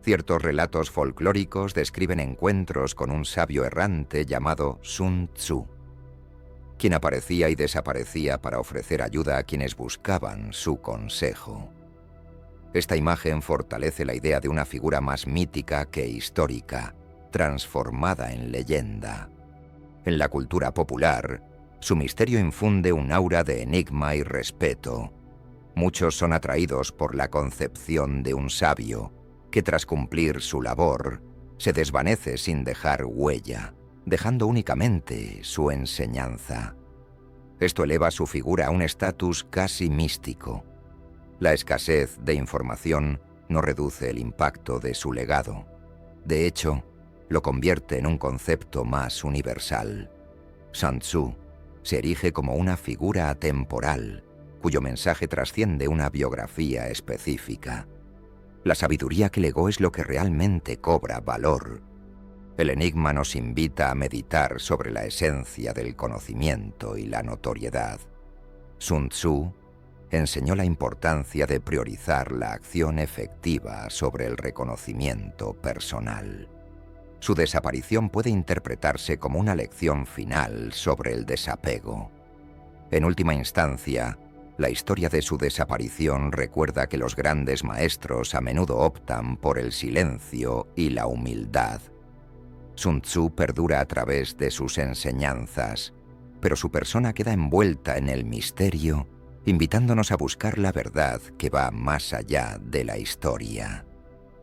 Ciertos relatos folclóricos describen encuentros con un sabio errante llamado Sun Tzu, quien aparecía y desaparecía para ofrecer ayuda a quienes buscaban su consejo. Esta imagen fortalece la idea de una figura más mítica que histórica, transformada en leyenda. En la cultura popular, su misterio infunde un aura de enigma y respeto. Muchos son atraídos por la concepción de un sabio que, tras cumplir su labor, se desvanece sin dejar huella, dejando únicamente su enseñanza. Esto eleva su figura a un estatus casi místico. La escasez de información no reduce el impacto de su legado. De hecho, lo convierte en un concepto más universal. Sun Tzu se erige como una figura atemporal, cuyo mensaje trasciende una biografía específica. La sabiduría que legó es lo que realmente cobra valor. El enigma nos invita a meditar sobre la esencia del conocimiento y la notoriedad. Sun Tzu enseñó la importancia de priorizar la acción efectiva sobre el reconocimiento personal. Su desaparición puede interpretarse como una lección final sobre el desapego. En última instancia, la historia de su desaparición recuerda que los grandes maestros a menudo optan por el silencio y la humildad. Sun Tzu perdura a través de sus enseñanzas, pero su persona queda envuelta en el misterio, invitándonos a buscar la verdad que va más allá de la historia.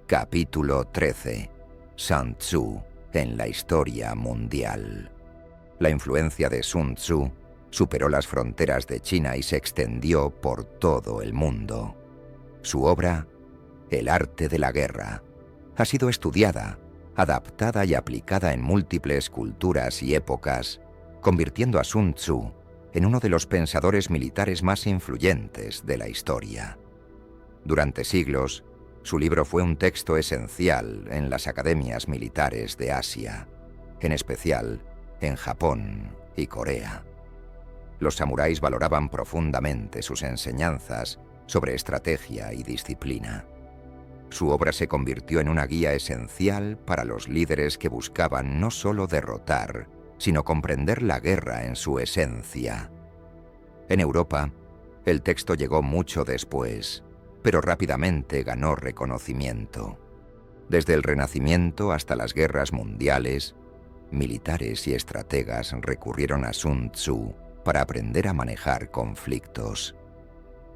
Capítulo 13. Sun Tzu en la historia mundial. La influencia de Sun Tzu superó las fronteras de China y se extendió por todo el mundo. Su obra, El arte de la guerra, ha sido estudiada, adaptada y aplicada en múltiples culturas y épocas, convirtiendo a Sun Tzu en uno de los pensadores militares más influyentes de la historia. Durante siglos, su libro fue un texto esencial en las academias militares de Asia, en especial en Japón y Corea. Los samuráis valoraban profundamente sus enseñanzas sobre estrategia y disciplina. Su obra se convirtió en una guía esencial para los líderes que buscaban no solo derrotar, sino comprender la guerra en su esencia. En Europa, el texto llegó mucho después, pero rápidamente ganó reconocimiento. Desde el Renacimiento hasta las guerras mundiales, militares y estrategas recurrieron a Sun Tzu para aprender a manejar conflictos.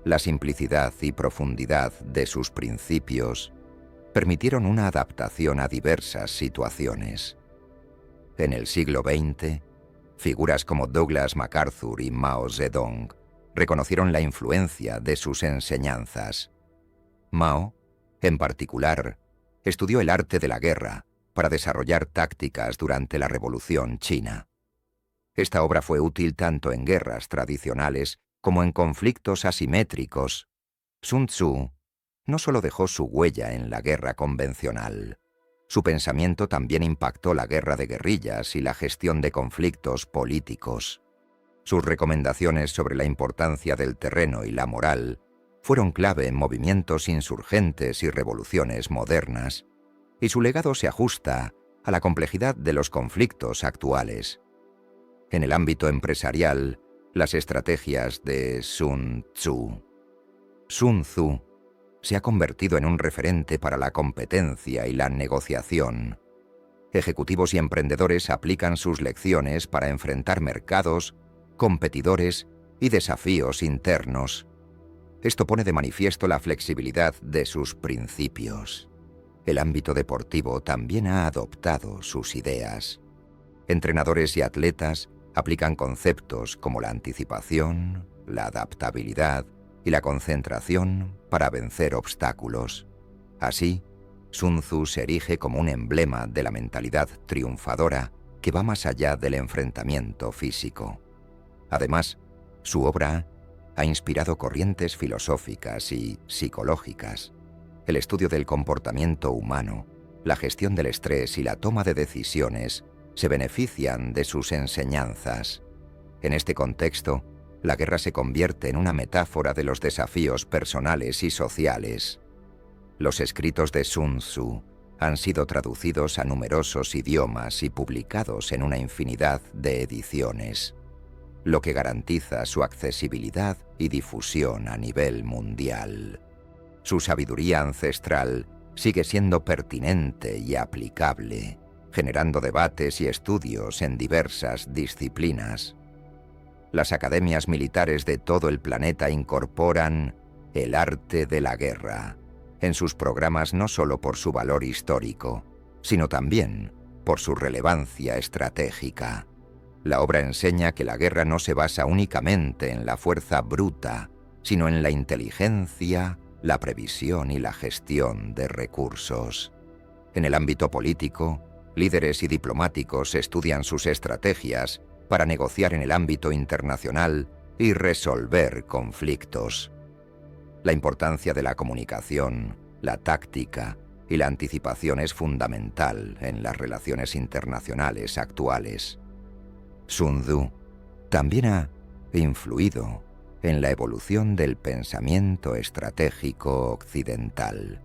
La simplicidad y profundidad de sus principios permitieron una adaptación a diversas situaciones. En el siglo XX, figuras como Douglas MacArthur y Mao Zedong reconocieron la influencia de sus enseñanzas. Mao, en particular, estudió el arte de la guerra para desarrollar tácticas durante la Revolución China. Esta obra fue útil tanto en guerras tradicionales como en conflictos asimétricos. Sun Tzu no solo dejó su huella en la guerra convencional, su pensamiento también impactó la guerra de guerrillas y la gestión de conflictos políticos. Sus recomendaciones sobre la importancia del terreno y la moral fueron clave en movimientos insurgentes y revoluciones modernas, y su legado se ajusta a la complejidad de los conflictos actuales. En el ámbito empresarial, las estrategias de Sun Tzu. Sun Tzu se ha convertido en un referente para la competencia y la negociación. Ejecutivos y emprendedores aplican sus lecciones para enfrentar mercados, competidores y desafíos internos. Esto pone de manifiesto la flexibilidad de sus principios. El ámbito deportivo también ha adoptado sus ideas. Entrenadores y atletas aplican conceptos como la anticipación, la adaptabilidad y la concentración para vencer obstáculos. Así, Sun Tzu se erige como un emblema de la mentalidad triunfadora que va más allá del enfrentamiento físico. Además, su obra ha inspirado corrientes filosóficas y psicológicas. El estudio del comportamiento humano, la gestión del estrés y la toma de decisiones se benefician de sus enseñanzas. En este contexto, la guerra se convierte en una metáfora de los desafíos personales y sociales. Los escritos de Sun Tzu han sido traducidos a numerosos idiomas y publicados en una infinidad de ediciones, lo que garantiza su accesibilidad y difusión a nivel mundial. Su sabiduría ancestral sigue siendo pertinente y aplicable, generando debates y estudios en diversas disciplinas. Las academias militares de todo el planeta incorporan el arte de la guerra en sus programas no solo por su valor histórico, sino también por su relevancia estratégica. La obra enseña que la guerra no se basa únicamente en la fuerza bruta, sino en la inteligencia, la previsión y la gestión de recursos. En el ámbito político, líderes y diplomáticos estudian sus estrategias para negociar en el ámbito internacional y resolver conflictos. La importancia de la comunicación, la táctica y la anticipación es fundamental en las relaciones internacionales actuales. Sun Tzu también ha influido en la evolución del pensamiento estratégico occidental.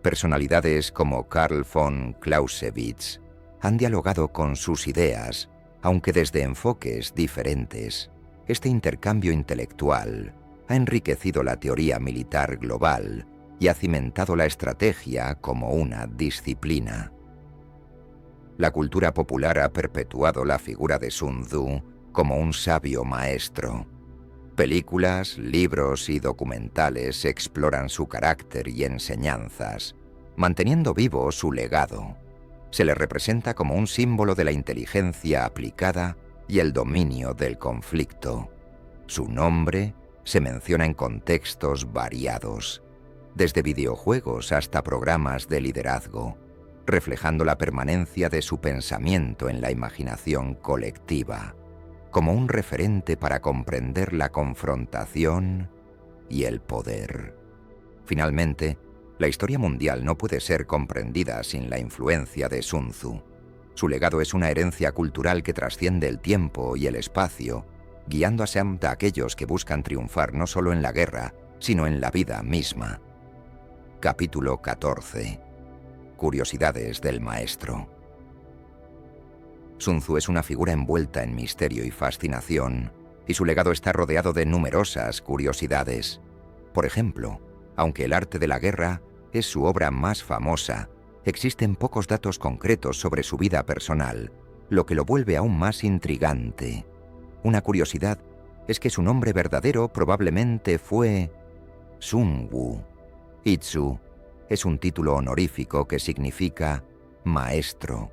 Personalidades como Carl von Clausewitz han dialogado con sus ideas, aunque desde enfoques diferentes. Este intercambio intelectual ha enriquecido la teoría militar global y ha cimentado la estrategia como una disciplina. La cultura popular ha perpetuado la figura de Sun Tzu como un sabio maestro. Películas, libros y documentales exploran su carácter y enseñanzas, manteniendo vivo su legado. Se le representa como un símbolo de la inteligencia aplicada y el dominio del conflicto. Su nombre se menciona en contextos variados, desde videojuegos hasta programas de liderazgo, reflejando la permanencia de su pensamiento en la imaginación colectiva, como un referente para comprender la confrontación y el poder. Finalmente, la historia mundial no puede ser comprendida sin la influencia de Sun Tzu. Su legado es una herencia cultural que trasciende el tiempo y el espacio, guiando a aquellos que buscan triunfar no solo en la guerra, sino en la vida misma. Capítulo 14. Curiosidades del maestro. Sun Tzu es una figura envuelta en misterio y fascinación, y su legado está rodeado de numerosas curiosidades. Por ejemplo, aunque el arte de la guerra es su obra más famosa, existen pocos datos concretos sobre su vida personal, lo que lo vuelve aún más intrigante. Una curiosidad es que su nombre verdadero probablemente fue Sun-Wu. Itsu es un título honorífico que significa maestro.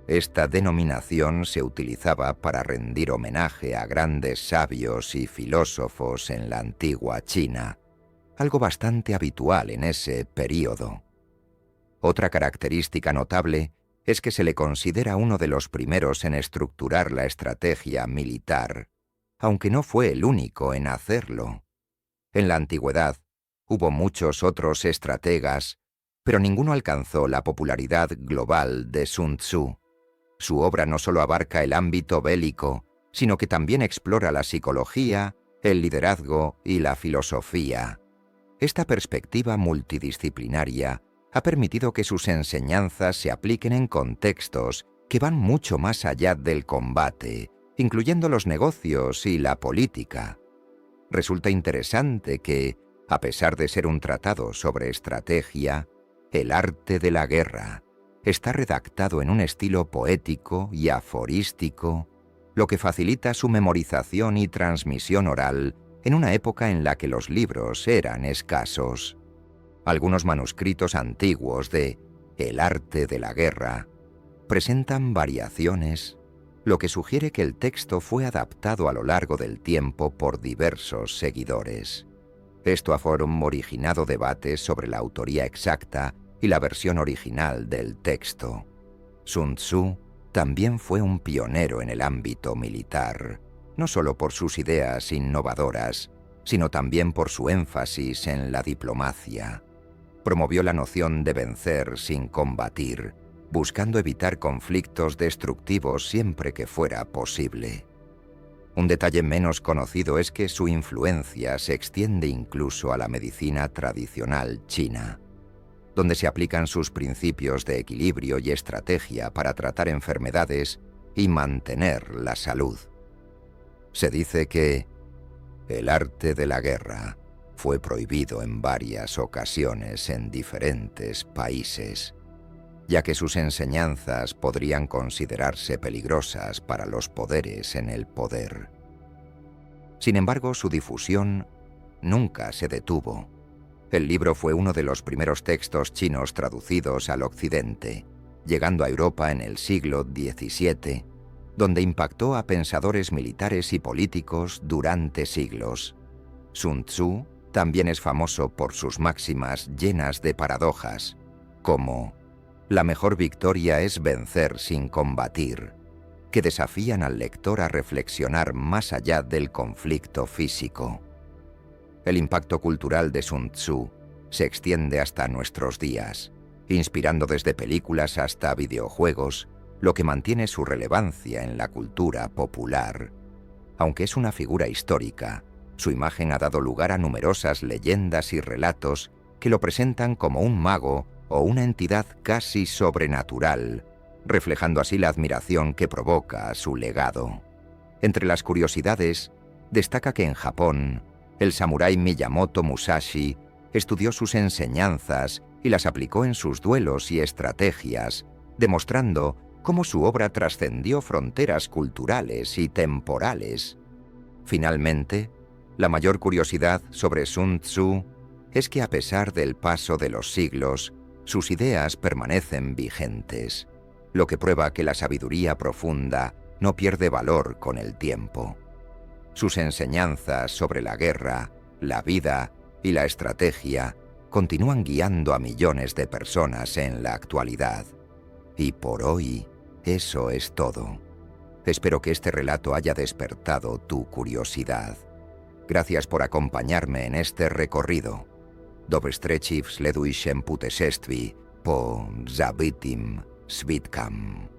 Esta denominación se utilizaba para rendir homenaje a grandes sabios y filósofos en la antigua China, algo bastante habitual en ese período. Otra característica notable es que se le considera uno de los primeros en estructurar la estrategia militar, aunque no fue el único en hacerlo. En la antigüedad hubo muchos otros estrategas, pero ninguno alcanzó la popularidad global de Sun Tzu. Su obra no solo abarca el ámbito bélico, sino que también explora la psicología, el liderazgo y la filosofía. Esta perspectiva multidisciplinaria ha permitido que sus enseñanzas se apliquen en contextos que van mucho más allá del combate, incluyendo los negocios y la política. Resulta interesante que, a pesar de ser un tratado sobre estrategia, el arte de la guerra está redactado en un estilo poético y aforístico, lo que facilita su memorización y transmisión oral en una época en la que los libros eran escasos. Algunos manuscritos antiguos de El arte de la guerra presentan variaciones, lo que sugiere que el texto fue adaptado a lo largo del tiempo por diversos seguidores. Esto ha originado debates sobre la autoría exacta y la versión original del texto. Sun Tzu también fue un pionero en el ámbito militar, no solo por sus ideas innovadoras, sino también por su énfasis en la diplomacia. Promovió la noción de vencer sin combatir, buscando evitar conflictos destructivos siempre que fuera posible. Un detalle menos conocido es que su influencia se extiende incluso a la medicina tradicional china, donde se aplican sus principios de equilibrio y estrategia para tratar enfermedades y mantener la salud. Se dice que el arte de la guerra fue prohibido en varias ocasiones en diferentes países, ya que sus enseñanzas podrían considerarse peligrosas para los poderes en el poder. Sin embargo, su difusión nunca se detuvo. El libro fue uno de los primeros textos chinos traducidos al occidente, llegando a Europa en el siglo XVII, donde impactó a pensadores militares y políticos durante siglos. Sun Tzu también es famoso por sus máximas llenas de paradojas, como «La mejor victoria es vencer sin combatir», que desafían al lector a reflexionar más allá del conflicto físico. El impacto cultural de Sun Tzu se extiende hasta nuestros días, inspirando desde películas hasta videojuegos, lo que mantiene su relevancia en la cultura popular. Aunque es una figura histórica, su imagen ha dado lugar a numerosas leyendas y relatos que lo presentan como un mago o una entidad casi sobrenatural, reflejando así la admiración que provoca su legado. Entre las curiosidades, destaca que en Japón, el samurái Miyamoto Musashi estudió sus enseñanzas y las aplicó en sus duelos y estrategias, demostrando cómo su obra trascendió fronteras culturales y temporales. Finalmente, la mayor curiosidad sobre Sun Tzu es que a pesar del paso de los siglos, sus ideas permanecen vigentes, lo que prueba que la sabiduría profunda no pierde valor con el tiempo. Sus enseñanzas sobre la guerra, la vida y la estrategia continúan guiando a millones de personas en la actualidad. Y por hoy, eso es todo. Espero que este relato haya despertado tu curiosidad. Gracias por acompañarme en este recorrido. Dobrostrzechi w следующем putешествии po zabitym svitkam.